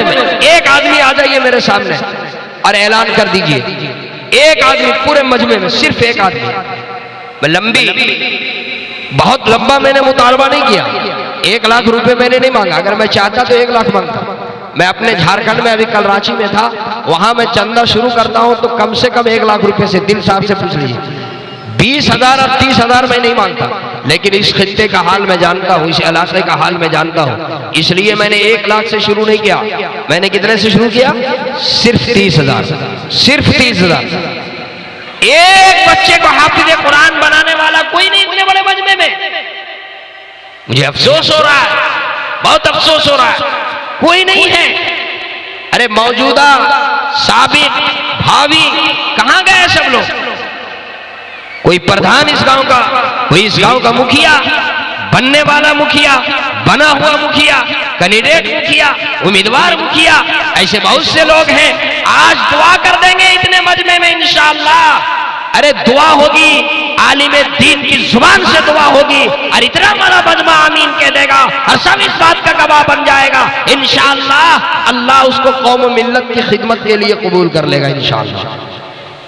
में एक आदमी आ जाइए मेरे सामने और ऐलान कर दीजिए। एक आदमी पूरे मजमे में, सिर्फ एक आदमी। लंबी बहुत लंबा मैंने मुतालबा नहीं किया, 1 लाख रुपए मैंने नहीं मांगा। अगर मैं चाहता तो 1 लाख मांगता। मैं अपने झारखंड में अभी कल रांची में था, वहां मैं चंदा शुरू करता हूं तो कम से कम 1 लाख रुपए से, दिल साहब से पूछ लीजिए। 20,000 और 30,000 मैं नहीं मांगता, लेकिन इस खित्ते का हाल मैं जानता हूं, इस इलाके का हाल मैं जानता हूं, इसलिए मैंने 1 लाख से शुरू नहीं किया। मैंने कितने से शुरू किया? सिर्फ 30,000। सिर्फ 30,000। एक बच्चे को हाफिज कुरान बनाने वाला कोई नहीं इतने बड़े मजमे में। मुझे अफसोस हो रहा है, बहुत अफसोस हो रहा है, कोई नहीं है। अरे मौजूदा, साबिक, भावी कहां गए सब लोग? कोई प्रधान इस गांव का, कोई इस गांव का मुखिया, बनने वाला मुखिया, बना हुआ मुखिया, कैंडिडेट मुखिया, उम्मीदवार मुखिया, ऐसे बहुत से लोग हैं। आज दुआ कर देंगे इतने मजमे में इंशाअल्लाह। अरे दुआ होगी, आलिम दीन की जुबान से दुआ होगी और इतना बड़ा मजमा आमीन कह देगा और सब इस बात का गवाह बन जाएगा इंशाअल्लाह। अल्लाह उसको कौम मिल्लत की खिदमत के लिए कबूल कर लेगा इंशाअल्लाह।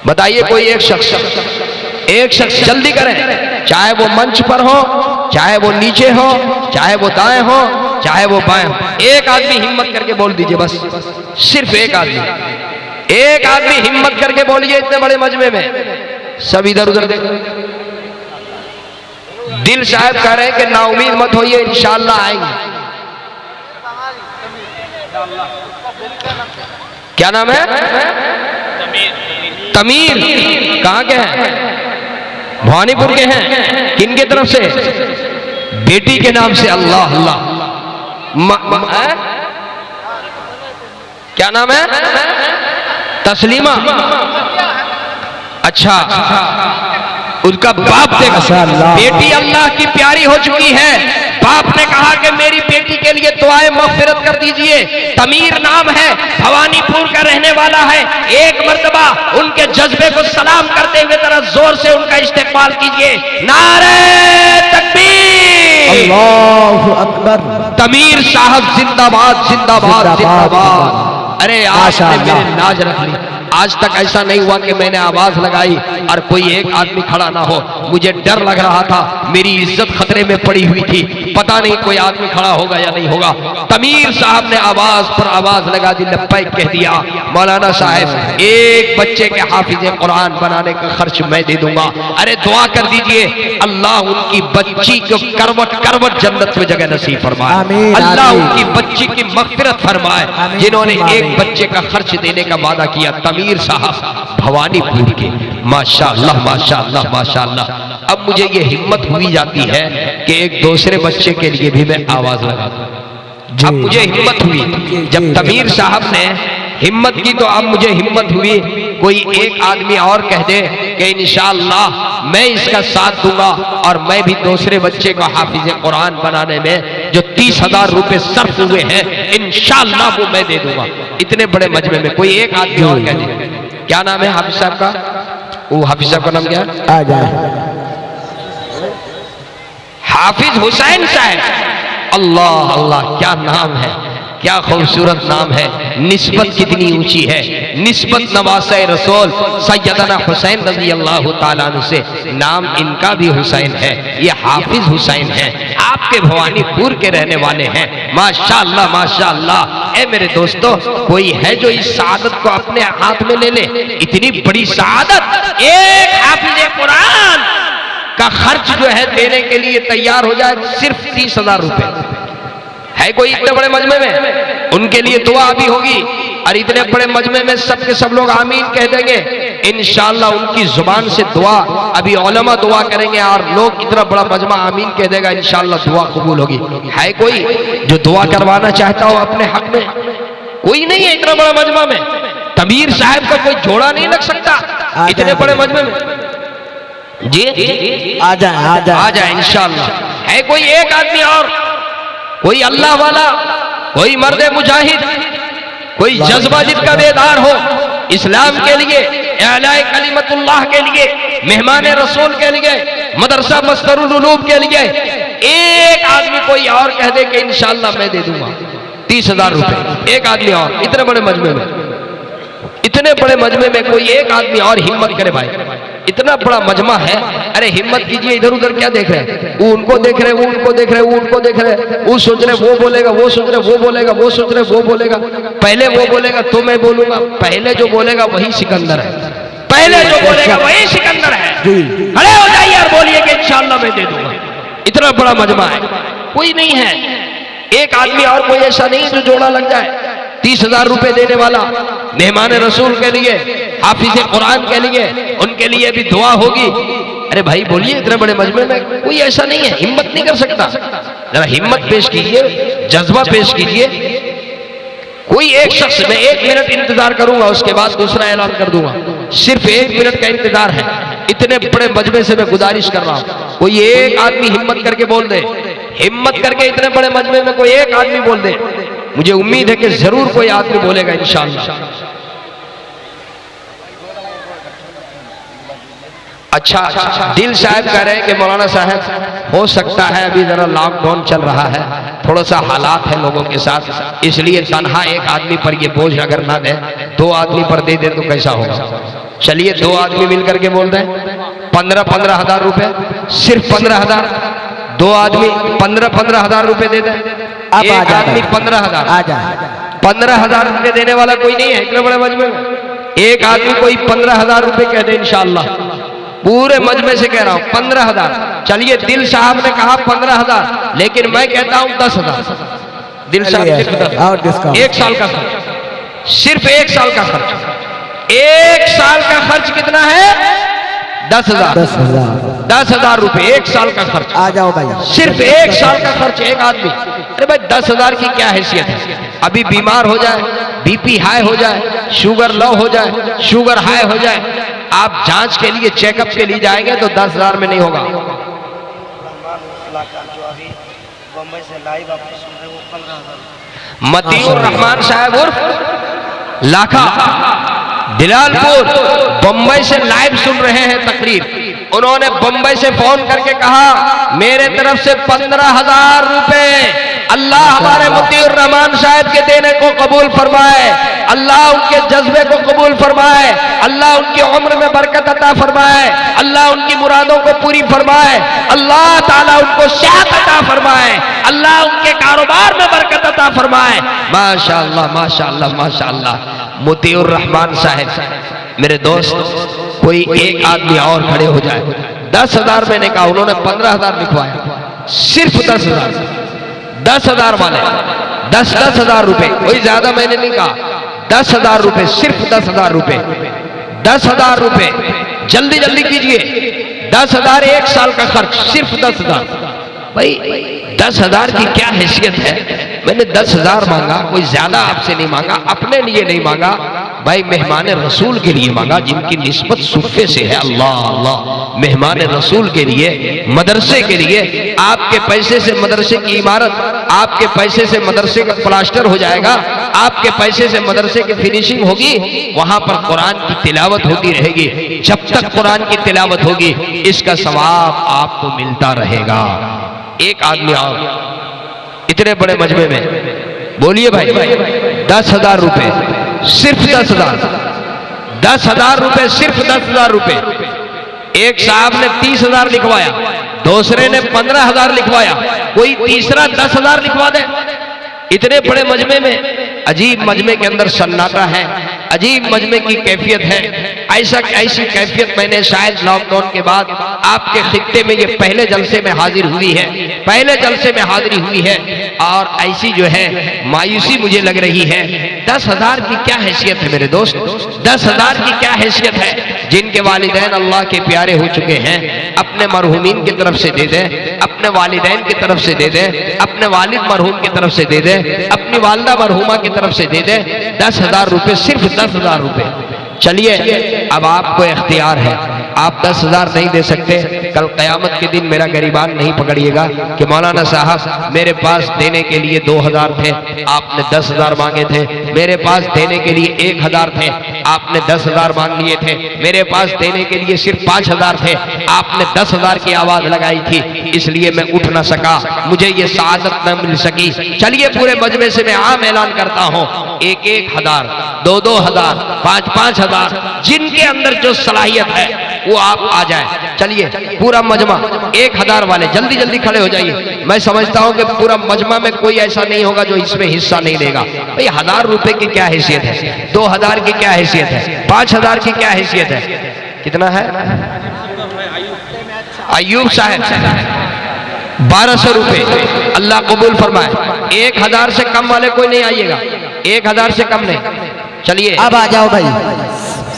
बताइए कोई एक शख्स जल्दी करें, चाहे वो मंच पर हो, चाहे वो नीचे हो, चाहे वो दाएं हो, चाहे वो बाएं हो। एक आदमी हिम्मत करके बोल दीजिए, बस सिर्फ एक आदमी हिम्मत करके बोलिए इतने बड़े मजमे में। सब इधर उधर देखो। दिल साहब कह रहे हैं कि नाउमीद मत होइए, इंशाअल्लाह आएंगे। क्या नाम है? तमीर। कहां के हैं? भवानीपुर के हैं। किनके तरफ से? बेटी के नाम से। अल्लाह अल्लाह। क्या नाम है? तस्लीमा। अच्छा, उसका बाप देखा, बेटी अल्लाह की प्यारी हो चुकी है। बाप ने कहा कि मेरी बेटी के लिए दुआए मग़फ़िरत कर दीजिए। तमीर नाम है, भवानीपुर का रहने वाला है। एक मर्तबा उनके जज्बे को सलाम करते हुए जरा जोर से उनका इस्तेक़बाल कीजिए। नारे तकबीर,
अल्लाहु अकबर।
तमीर साहब जिंदाबाद जिंदाबाद जिंदाबाद। अरे आज मेरे नाज रख ली। आज तक ऐसा नहीं हुआ कि मैंने आवाज लगाई और कोई एक आदमी खड़ा ना हो। मुझे डर लग रहा था, मेरी इज्जत खतरे में पड़ी हुई थी, पता नहीं कोई आदमी खड़ा होगा या नहीं होगा। तमीर साहब ने आवाज पर आवाज लगा दी, लब्बैक कह दिया। मौलाना साहब, एक बच्चे के हाफिज कुरान बनाने का खर्च मैं दे दूंगा। अरे दुआ कर दीजिए, अल्लाह उनकी बच्ची को करवट करवट जन्नत में जगह नसीब फरमाए, अल्लाह उनकी बच्ची की मग़फ़िरत फरमाए जिन्होंने एक बच्चे का खर्च देने का वादा किया। तमीर साहब भवानीपुर के, माशाअल्लाह माशाअल्लाह माशाअल्लाह। अब मुझे ये हिम्मत हुई जाती है कि एक दूसरे बच्चे के लिए भी मैं आवाज लगा दूं। अब मुझे हिम्मत हुई, जब तमीर साहब ने हिम्मत की तो अब मुझे हिम्मत हुई कोई एक आदमी और कह दे कि इंशाअल्लाह मैं इसका साथ दूंगा और मैं भी दूसरे बच्चे को हाफिज कुरान बनाने में जो 30,000 रुपए सर्फ हुए हैं इंशाअल्लाह वो मैं दे दूंगा। इतने बड़े मजमे में कोई एक आदमी और कह दे। क्या नाम है हाफिज साहब का? वो हाफिज साहब का नाम क्या है?
आ जाए
हाफिज हुसैन साहब। अल्लाह अल्लाह, क्या नाम है, क्या खूबसूरत नाम है, निस्बत कितनी ऊंची है, निस्बत नवासे रसूल सैयदना हुसैन रज़ी अल्लाह ताला अन्हु से। नाम इनका भी हुसैन है, ये हाफिज हुसैन है, आपके भवानीपुर के रहने वाले हैं। माशाअल्लाह माशाअल्लाह। ए मेरे दोस्तों, कोई है जो इस सआदत को अपने हाथ में ले ले? इतनी बड़ी सआदत, एक हाफिज कुरान का खर्च जो है देने के लिए तैयार हो जाए सिर्फ 30,000 रुपए। है कोई इतने बड़े मजमे में? उनके लिए दुआ भी होगी और इतने बड़े मजमे में सबके सब लोग आमीन कह देंगे इंशाअल्लाह। उनकी जुबान से दुआ, अभी उलमा दुआ करेंगे और लोग, इतना बड़ा मजमा आमीन कह देगा, इंशाअल्लाह दुआ कबूल होगी। है कोई जो दुआ करवाना चाहता हो अपने हक में? कोई नहीं है इतना बड़ा मजमा में। तमीर साहब का कोई जोड़ा नहीं लग सकता इतने बड़े मजमे में। जी
आ जाए
इंशाअल्लाह। है कोई एक आदमी और, कोई अल्लाह वाला, कोई मर्द मुजाहिद, कोई जज्बा जिसका बेदार हो इस्लाम के लिए, इलाए कलिमतुल्लाह के लिए, मेहमान रसूल के लिए, मदरसा मस्तरुल उलूम के लिए, एक आदमी कोई और कह दे कि इंशाअल्लाह मैं दे दूंगा 30,000 रुपए। एक आदमी और, इतने बड़े मजमे में, इतने बड़े मजमे में कोई एक आदमी और हिम्मत करे भाई। इतना बड़ा मजमा है, अरे हिम्मत कीजिए। इधर उधर क्या देख रहे हैं? वो उनको देख रहे, वो उनको देख रहे, वो उनको देख रहे, वो सोच रहे वो बोलेगा, वो सोच रहे वो बोलेगा, वो सोच रहे वो बोलेगा। पहले वो बोलेगा तो मैं बोलूंगा। पहले जो बोलेगा वही सिकंदर है, पहले जो बोलेगा वही सिकंदर है। खड़े हो जाइए और बोलिए कि इंशाअल्लाह मैं दे दूंगा। इतना बड़ा मजमा है, कोई नहीं है एक आदमी और, कोई ऐसा नहीं जो जोड़ा लग जाए। 30,000 रुपए देने वाला मेहमान रसूल के लिए, हाफिज कुरान के लिए, उनके लिए भी दुआ होगी। अरे भाई बोलिए, इतने बड़े मजमे में कोई ऐसा नहीं है, हिम्मत नहीं कर सकता। जरा हिम्मत पेश कीजिए, जज्बा पेश कीजिए। कोई एक शख्स, मैं 1 मिनट इंतजार करूंगा, उसके बाद दूसरा ऐलान कर दूंगा। सिर्फ 1 मिनट का इंतजार है। इतने बड़े मजमे से मैं गुजारिश कर रहा हूं, कोई एक आदमी हिम्मत करके बोल दे, हिम्मत करके इतने बड़े मजमे में कोई एक आदमी बोल दे। मुझे उम्मीद है कि जरूर कोई आदमी बोलेगा इंशाअल्लाह। अच्छा, दिल साहब कह रहे हैं कि मौलाना साहब हो सकता है अभी जरा लॉकडाउन चल रहा है, थोड़ा सा हालात है लोगों के साथ, इसलिए तनहा एक आदमी पर ये बोझ अगर ना दे, 2 आदमी पर दे दे तो कैसा होगा? चलिए 2 आदमी मिलकर के बोल दें 15-15 हजार रुपए, सिर्फ 15,000। 2 आदमी 15-15 हजार रुपए दे दें। एक आदमी 15,000, 15,000 रुपए देने वाला कोई नहीं है इतने बड़े मजमे में। एक आदमी कोई 15,000 रुपए कह दे इंशाअल्लाह। पूरे मजमे से कह रहा हूं 15,000। चलिए दिल साहब ने कहा 15,000, लेकिन मैं कहता हूं 10,000। दिल साहब सिर्फ 10, 1 साल का खर्च, सिर्फ 1 साल का खर्च। 1 साल का खर्च कितना है? 10,000। 10,000 रुपए 1 साल का खर्च।
आ जाओ भाई,
सिर्फ 1 साल का खर्च एक आदमी। अरे भाई 10,000 की क्या हैसियत है? अभी बीमार हो जाए, बीपी हाई हो जाए, शुगर लो हो जाए, शुगर हाई हो जाए, आप जांच के लिए, चेकअप के लिए जाएंगे तो 10,000 में नहीं होगा। मतीउर रहमान साहब उर्फ लाखा, बिलालपुर, बम्बई से लाइव सुन रहे हैं तकरीर। उन्होंने बम्बई से फोन करके कहा मेरे तरफ से 15,000 रुपए अल्लाह हमारे मुतीउर रहमान साहब के देने को कबूल फरमाए, अल्लाह उनके जज्बे को कबूल फरमाए, अल्लाह उनकी उम्र में बरकत अता फरमाए, अल्लाह उनकी मुरादों को पूरी फरमाए, अल्लाह ताला उनको सेहत अता फरमाए, अल्लाह उनके कारोबार में बरकत अता फरमाए। माशाअल्लाह माशाअल्लाह माशाअल्लाह। मुतीउर रहमान साहब मेरे दोस्त, कोई एक आदमी और खड़े हो जाए। 10,000 मैंने कहा, उन्होंने 15,000 लिखवाया, सिर्फ 10,000। 10,000 वाले 10,000 रुपए, कोई ज्यादा मैंने नहीं कहा। 10,000 रुपए, सिर्फ 10,000 रुपए, 10,000 रुपए, जल्दी जल्दी कीजिए। 10,000 एक साल का खर्च, सिर्फ 10,000। भाई 10,000 की क्या हैसियत है? मैंने 10,000 मांगा, कोई ज्यादा आपसे नहीं मांगा, अपने लिए नहीं मांगा भाई, मेहमान रसूल के लिए मांगा जिनकी निस्बत सुफ़े से है। अल्लाह अल्लाह, मेहमान रसूल के लिए, मदरसे के लिए। आपके पैसे से मदरसे की इमारत, आपके पैसे से मदरसे का प्लास्टर हो जाएगा, आपके पैसे से मदरसे की फिनिशिंग होगी, वहां पर कुरान की तिलावत होती रहेगी। जब तक कुरान की तिलावत होगी इसका सवाब आपको मिलता रहेगा। एक आदमी और इतने बड़े मजमे में बोलिए भाई, 10,000 रुपए, सिर्फ 10,000। 10,000 रुपए, सिर्फ 10,000 रुपए। एक साहब ने 30,000 लिखवाया, दूसरे ने 15,000 लिखवाया, कोई तीसरा 10,000 लिखवा दे। इतने बड़े मजमे में, अजीब मजमे के अंदर सन्नाटा है, अजीब मजमे की कैफियत है। ऐसी कैफियत मैंने शायद लॉकडाउन के बाद आपके खित्ते में ये पहले जलसे में हाजिर हुई है, पहले जलसे में हाजिरी हुई है, और ऐसी जो है मायूसी मुझे लग रही है। 10,000 की क्या हैसियत है मेरे दोस्त? 10,000 की क्या हैसियत है? जिनके वालिदैन अल्लाह के प्यारे हो चुके हैं, अपने मरहूमीन की तरफ से दे दें, अपने वालिदैन की तरफ से दे दें, अपने वालिद मरहूम की तरफ से दे दें, अपनी वालिदा मरहूमा की तरफ से दे दें। 10,000 रुपए, सिर्फ 10,000 रुपए। चलिए, अब आपको इख्तियार है, आप 10,000 नहीं दे सकते, कल क़यामत के दिन मेरा गरीबान नहीं पकड़िएगा कि मौलाना साहब मेरे पास देने के लिए 2,000 थे, आपने 10,000 मांगे थे, मेरे पास देने के लिए 1,000 थे, आपने 10,000 मांग लिए थे, मेरे पास देने के लिए सिर्फ 5,000 थे, आपने 10,000 की आवाज लगाई थी, इसलिए मैं उठ न सका, मुझे ये सआदत न मिल सकी। चलिए, पूरे मजमे से मैं आम ऐलान करता हूँ, 1,000, 2,000, 5,000, जिनके अंदर जो सलाहियत है वो आप आ जाए। चलिए, पूरा मजमा 1,000 वाले जल्दी जल्दी खड़े हो जाइए। मैं समझता हूं कि पूरा मजमा में कोई ऐसा नहीं होगा जो इसमें हिस्सा नहीं लेगा। भाई 1,000 रुपए की क्या हैसियत है? 2,000 की क्या हैसियत है? 5,000 की क्या हैसियत है? कितना है? अयूब साहब 1,200 रुपए, अल्लाह कबूल फरमाए। 1,000 से कम वाले कोई नहीं आइएगा, 1,000 से कम नहीं। चलिए,
अब आ जाओ भाई,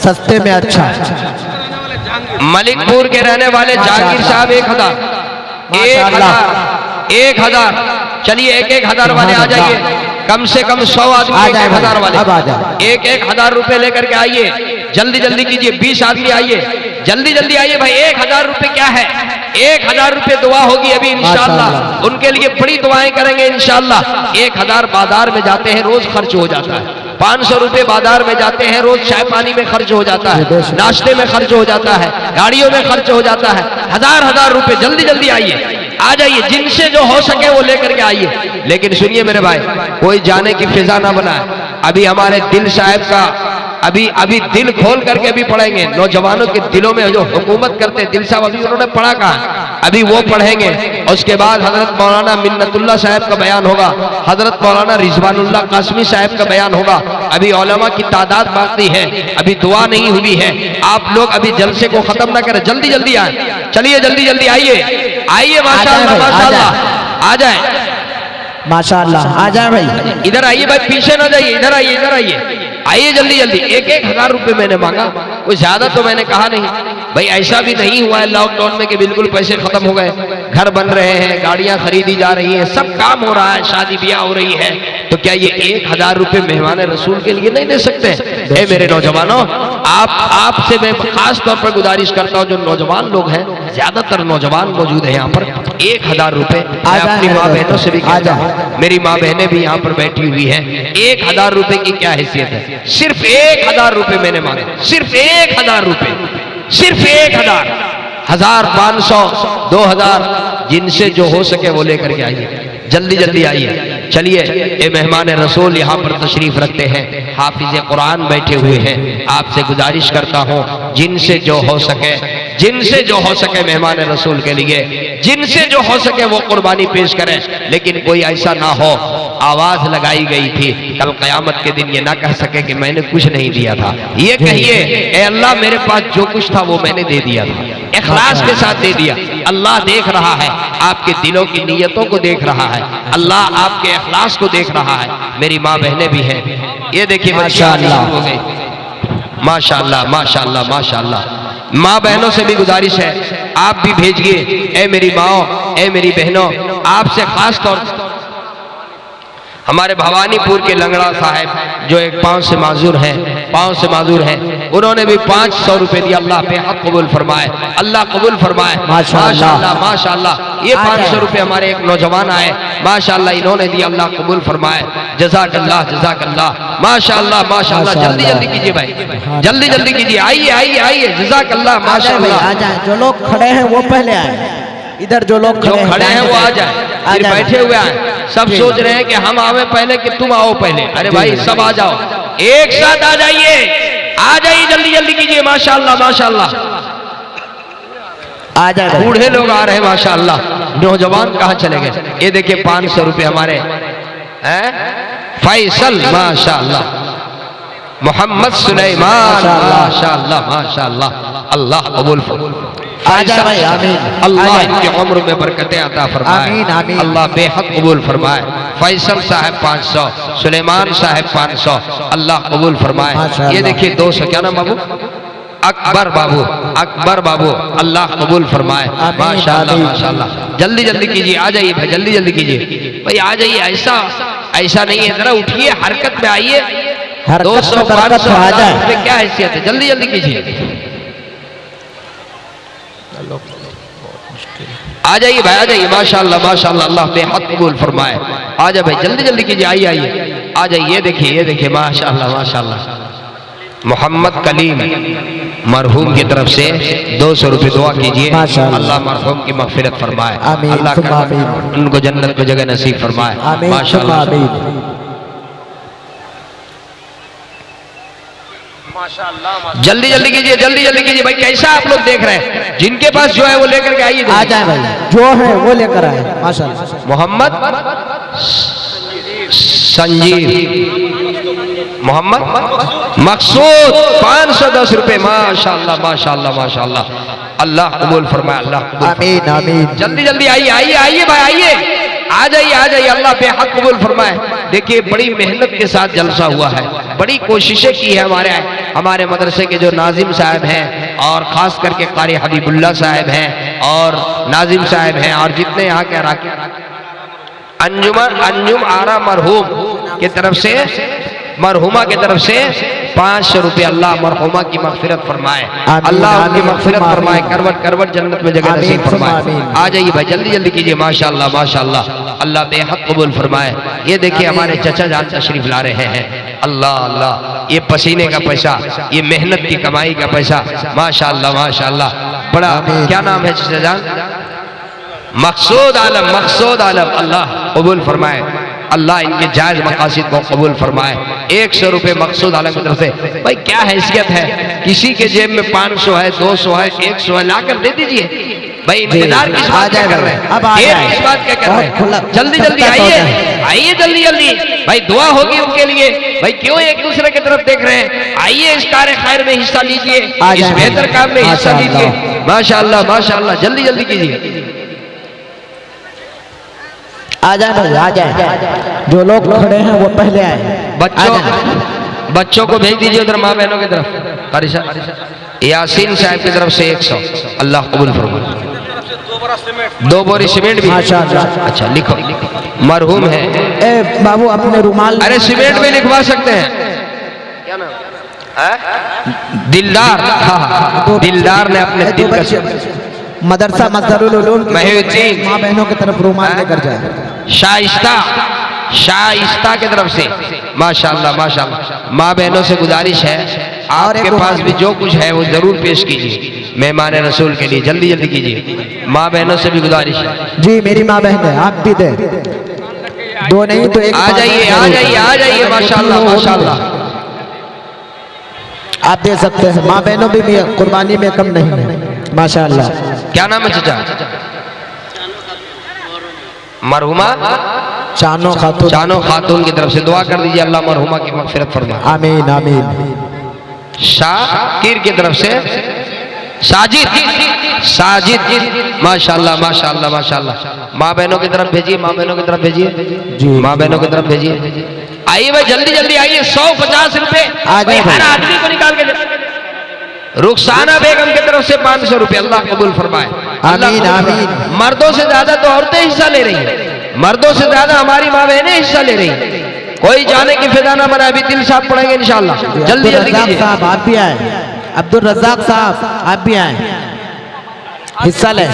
सस्ते में अच्छा।
मलिकपुर के रहने वाले जहांगीर साहब 1,000, 1,000। चलिए, 1,000 वाले आ जाइए, कम से कम 100 आदमी 1,000 वाले, 1,000 रुपए लेकर के आइए, जल्दी जल्दी कीजिए। 20 आदमी आइए, जल्दी जल्दी आइए भाई। 1,000 रुपए क्या है? 1,000 रुपए दुआ होगी अभी इंशाअल्लाह, उनके लिए बड़ी दुआएं करेंगे इंशाअल्लाह। 1,000 बाजार में जाते हैं, रोज खर्च हो जाता है। 500 रुपए बाजार में जाते हैं, रोज चाय पानी में खर्च हो जाता है, नाश्ते में खर्च हो जाता है, गाड़ियों में खर्च हो जाता है। 1,000 रुपए, जल्दी जल्दी आइए, आ जाइए, जिनसे जो हो सके वो लेकर के आइए। लेकिन सुनिए मेरे भाई, कोई जाने की फिजा ना बनाए। अभी हमारे दिल साहब का अभी दिल खोल करके अभी पढ़ेंगे। नौजवानों के दिलों में जो हुकूमत करते हैं, दिल साहब अभी उन्होंने पढ़ा कहा, अभी वो पढ़ेंगे। उसके बाद हजरत मौलाना मिन्नतुल्लाह साहब का बयान होगा, हजरत मौलाना रिजवानुल्लाह कासमी साहब का बयान होगा। अभी उलमा की तादाद बाकी है, अभी दुआ नहीं हुई है। आप लोग अभी जलसे को खत्म ना करें, जल्दी जल्दी आए। चलिए, जल्दी जल्दी आइए, आइए। माशाअल्लाह माशाअल्लाह, आ जाए
माशाअल्लाह, आ जाए भाई।
इधर आइए भाई, पीछे ना जाइए, इधर आइए, इधर आइए, आइए जल्दी जल्दी। 1,000 रुपए मैंने मांगा, कोई ज्यादा तो मैंने कहा नहीं भाई। ऐसा भी नहीं हुआ है लॉकडाउन में कि बिल्कुल पैसे खत्म हो गए। घर बन रहे हैं, गाड़ियां खरीदी जा रही हैं, सब काम हो रहा है, शादी ब्याह हो रही है। तो क्या ये 1,000 रुपए मेहमान रसूल के लिए नहीं दे सकते? ए मेरे नौजवानों, आपसे मैं खास तौर पर गुजारिश करता हूँ, जो नौजवान लोग हैं, ज्यादातर नौजवान मौजूद है यहाँ पर, 1,000 रुपए अपनी माँ बहनों से भी कहता हूँ, मेरी माँ बहनें भी यहाँ पर बैठी हुई हैं। 1,000 रुपए की क्या हैसियत है? सिर्फ 1,000 रुपए मैंने मांगे, सिर्फ 1,000 रुपए, सिर्फ 1,000, 1,500, 2,000, जिनसे जो हो सके वो लेकर के आइए। जल्दी जल्दी आइए। चलिए, ये मेहमान रसूल यहाँ पर तशरीफ रखते हैं, हाफिज कुरान बैठे हुए हैं। आपसे गुजारिश करता हूँ जिनसे जो हो सके मेहमान रसूल के लिए जिनसे जो हो सके वो कुर्बानी पेश करें। लेकिन कोई ऐसा ना हो, आवाज लगाई गई थी कल क़यामत के दिन ये ना कह सके कि मैंने कुछ नहीं दिया था। ये कहिए, ए अल्लाह मेरे पास जो कुछ था वो मैंने दे दिया था, इखलास के साथ दे दिया। अल्लाह देख रहा है, आपके दिलों की नीयतों को देख रहा है, अल्लाह आपके इखलास को देख रहा है। मेरी माँ बहनें भी हैं, ये देखिए माशाअल्लाह हो गई, माशाअल्लाह माशाअल्लाह माशाअल्लाह। माँ बहनों से भी गुजारिश है, आप भी भेजिए। ए मेरी माँ, ए मेरी बहनों, आपसे खास तौर हमारे भवानीपुर के लंगड़ा साहब जो एक पाँव से माजूर हैं, उन्होंने भी 500 रुपए दिया। अल्लाह बेहद कबूल फरमाए, अल्लाह कबूल फरमाए माशाअल्लाह माशाअल्लाह। ये 500 रुपए हमारे एक नौजवान आए माशाअल्लाह, इन्होंने दिया, अल्लाह कबूल फरमाए, जज़ाकल्लाह जज़ाकल्लाह माशाअल्लाह माशाअल्लाह। जल्दी जल्दी कीजिए भाई, जल्दी जल्दी कीजिए, आइए आइए आइए, जज़ाकल्लाह माशाअल्लाह।
जो लोग खड़े हैं वो पहले आए, इधर जो लोग
खड़े हैं वो आ जाए, फिर बैठे हुए आए। सब सोच रहे हैं कि हम आवे पहले कि तुम आओ पहले। अरे भाई सब आ जाओ, एक साथ आ जाइए जल्दी जल्दी कीजिए माशाअल्लाह माशाअल्लाह।
आ जाए,
बूढ़े लोग आ रहे हैं माशाअल्लाह, नौजवान कहाँ चले गए? ये देखिए 500 रुपए हमारे हैं फैसल माशाअल्लाह, मोहम्मद सुलेमान माशाअल्लाह माशाअल्लाह। अल्लाह कबूल
भाई, आमीन।
अल्लाह इनकी उम्र में बरकतें अता फरमाए,
आमीन आमीन।
अल्लाह बेहद कबूल फरमाए। फैसल साहब 500, सुलेमान साहब 500, अल्लाह कबूल फरमाए। ये देखिए 200, क्या नाम बाबू? अकबर बाबू, अल्लाह कबूल फरमाए माशाअल्लाह माशाअल्लाह। जल्दी जल्दी कीजिए, आ जाइए भाई, जल्दी जल्दी कीजिए भाई, आ जाइए। ऐसा नहीं है, जरा उठिए, हरकत में आइए। 200 500 में क्या हैसियत है? जल्दी जल्दी कीजिए, आ जाइए भाई, आ जाइए माशाअल्लाह माशाअल्लाह, अल्लाह बेहद कबूल फरमाए। आ जाए भाई, जल्दी जल्दी कीजिए, आइए आइए, आ जाइए। ये देखिए माशाअल्लाह माशाअल्लाह। मोहम्मद कलीम मरहूम की तरफ से 200 रुपये दुआ कीजिए, अल्लाह मरहूम की मग़फ़िरत फरमाए, अल्लाह उनको जन्नत में जगह नसीब फरमाए माशाअल्लाह। जल्दी जल्दी कीजिए भाई। कैसा आप लोग देख रहे हैं? जिनके पास जो है वो लेकर के आइए,
आ जाए भाई, जो है वो लेकर आए माशाअल्लाह।
मोहम्मद संजीव, मोहम्मद मकसूद 510 रुपए माशाअल्लाह माशाअल्लाह माशाअल्लाह। अल्लाह कबूल फरमाए, अल्लाह कबूल
आमीन आमीन।
जल्दी जल्दी आइए भाई, आइए, आ जाइए, अल्लाह बेहद कबूल फरमाए। देखिए बड़ी मेहनत के साथ जलसा हुआ है, बड़ी कोशिशें की है हमारे मदरसे के जो नाजिम साहब हैं, और खास करके कारी हबीबुल्लाह साहब हैं, और नाजिम साहब हैं, और जितने यहाँ के अंजुम आरा मरहूम की तरफ से, मरहुमा की तरफ से 500 रुपये। अल्लाह मरहुमा की मग़फ़िरत फरमाए, अल्लाह उनकी मग़फ़िरत फरमाए, करवट करवट जन्नत में जगह नसीब फरमाए। आ जाइए भाई, जल्दी जल्दी कीजिए माशाअल्लाह माशाअल्लाह, अल्लाह बेहद कबूल फरमाए। ये देखिए हमारे चचा जान तशरीफ ला रहे हैं, अल्लाह अल्लाह। ये पसीने का पैसा, ये मेहनत की कमाई का पैसा माशाअल्लाह माशाअल्लाह। बड़ा क्या नाम है चचा जान? मकसूद आलम, अल्लाह कबूल फरमाए, अल्लाह इनके जायज मकासिद को कबूल फरमाए। 100 रुपये मकसूद आलम की तरफ से। भाई क्या हैसियत है, किसी के जेब में 500 है, 200 है, 100 है, लाकर दे दीजिए भाई। इंतजार किस बात का कर रहे हैं? किस बात का कर रहे हैं? जल्दी जल्दी आइए जल्दी जल्दी भाई, दुआ होगी उनके लिए भाई। क्यों एक दूसरे की तरफ देख रहे हैं? आइए इस कार्य खैर में हिस्सा लीजिए, इस बेहतर काम में हिस्सा लीजिए माशाअल्लाह माशाअल्लाह। जल्दी जल्दी कीजिए,
आ जाए भाई, आ जाए। जो लोग खड़े हैं वो पहले आए।
बच्चों को भेज दीजिए उधर, माँ बहनों की तरफ। यासीन साहब की तरफ से 100, अल्लाह कबूल फरमाए। 2 बोरी सीमेंट भी माशाअल्लाह। अच्छा लिखो, मरहूम है।
ए बाबू अपने रुमाल, अरे
सीमेंट में लिखवा सकते हैं। क्या नाम है? दिलदार। हाँ, दिलदार ने अपने दिल का
मदरसा मज़दरुल उलूम
की
माँ बहनों की तरफ रुमाल लेकर जाए।
शाइस्ता की तरफ से माशाअल्लाह माशाअल्लाह। माँ बहनों से गुजारिश है, आपके पास भी जो कुछ है वो जरूर पेश कीजिए मेहमान रसूल के लिए, जल्दी जल्दी कीजिए। माँ बहनों से भी गुजारिश है।
जी मेरी माँ बहन है, आप भी दे। दो नहीं तो एक
आ जाइए आ जाइए आ जाइए, माशाल्लाह माशाल्लाह।
आप दे सकते हैं, माँ बहनों भी कुर्बानी में कम नहीं है माशाल्लाह।
क्या नाम है चाचा? मरहुमा
चानो खातून।
चानो खातून की तरफ से दुआ कर दीजिए, अल्लाह मरहुमा की मगफिरत फरमाए।
आमीन आमीन।
शाकिर की तरफ से साजिद साजिद माशाल्लाह माशाल्लाह माशाल्लाह। माँ बहनों की तरफ भेजिए, माँ बहनों की तरफ भेजिए
जी,
माँ बहनों की तरफ भेजिए। आइए भाई जल्दी जल्दी आइए। 150 रुपए भाई हर आदमी को निकाल के दे। रुखसाना बेगम की तरफ से 500 रुपए, अल्लाह कबूल फरमाए।
आमीन आमीन।
मर्दों से ज्यादा तो औरतें हिस्सा ले रही है, मर्दों से ज्यादा हमारी माँ बहनें हिस्सा ले रही है। कोई जाने की फिदा ना बनाए, अभी दिल साफ पढ़ेंगे इंशाल्लाह। जल्दी जल्दी कीजिए।
साहब आप भी आए, अब्दुल रज़ाक साहब आप भी आए, हिस्सा ले।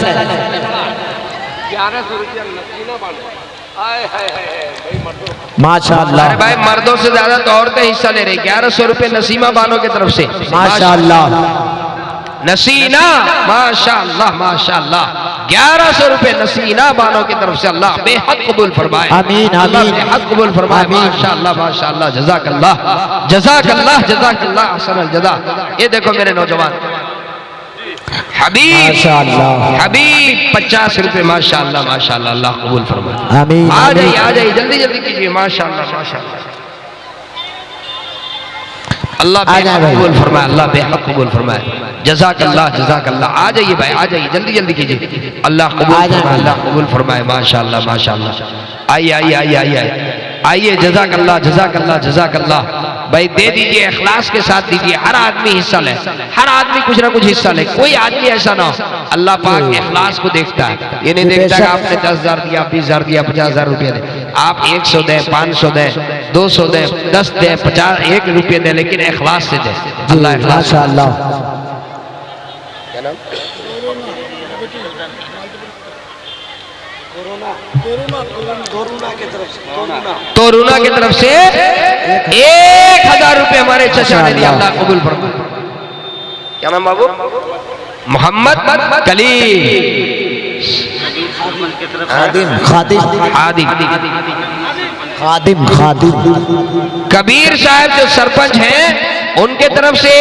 1100 रुपया
माशाल्लाह।
अरे भाई मर्दों से ज्यादा तो औरतें हिस्सा ले रही। 1100 रुपए नसीमा बानो की तरफ से
माशाल्लाह।
नसीना माशाल्लाह माशाल्लाह। 1100 रुपए नसीना बानो की तरफ से, अल्लाह बेहद कबूल फरमाए।
आमीन
अल्लाह
आमीन।
बेहद कबूल फरमाए। माशाल्लाह माशाल्लाह। जज़ाकल्लाह जज़ाकल्लाह जज़ाकल्लाह अहसनुल जज़ा। ये देखो मेरे नौजवान हबीब
माशाल्लाह।
हबीब 50 रुपए माशाल्लाह माशाल्लाह, अल्लाह कबूल फरमाए।
आमीन
आ जाइए
आमीन।
आ जाइए जल्दी जल्दी कीजिए। माशाल्लाह माशाल्लाह, अल्लाह बेहद कबूल फरमाए, अल्लाह बेहद कबूल फरमाए। जज़ाकल्लाह जज़ाकल्लाह। आ जाइए भाई आ जाइए जल्दी जल्दी कीजिए, अल्लाह कबूल फरमाए, अल्लाह कबूल फरमाए। माशाल्लाह माशाल्लाह। आइए आइए आइए आइए आइए। जज़ाकल्लाह जज़ाकल्लाह जज़ाकल्लाह। भाई दे दीजिए, इखलास के साथ दीजिए। हर आदमी हिस्सा ले, हर आदमी कुछ ना कुछ हिस्सा ले। कोई आदमी ऐसा ना हो, अल्लाह पाक इखलास को देखता है। ये नहीं देखता कि आपने 10,000 दिया, 20,000 दिया, 50,000 रुपया दे। आप 100 दें, 500 दें, 200 दें, 10 दें, 50, 1 रुपये दें, लेकिन इखलास से दें। अल्लाह इखलास।
माशाल्लाह।
तोरुना की तरफ से 1000 रुपए हमारे चचा ने दिया, अल्लाह कबूल फरमाए। क्या नाम बाबू? मोहम्मद कलीम
खादिम खादिम
आदि।
खादिम खादिम।
कबीर साहब जो सरपंच हैं उनके तरफ से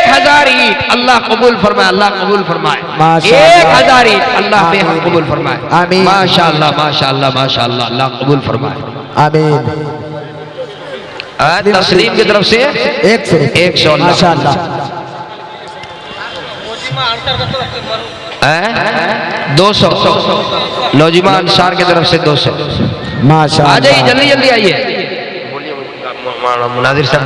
1000 ईंट, अल्लाह कबूल फरमाए, अल्लाह कबूल फरमाए। 1000 ईंट, अल्लाह बेहद कबूल फरमाए।
आमीन।
माशाल्लाह माशाल्लाह माशाल्लाह, अल्लाह कबूल फरमाए।
आमीन।
तस्लीम की तरफ से 100
माशाल्लाह।
200 नौजिमा अंसार की तरफ से 200।
माशाल्लाह।
आ जाइए जल्दी जल्दी आइए। मुनाजिर साहब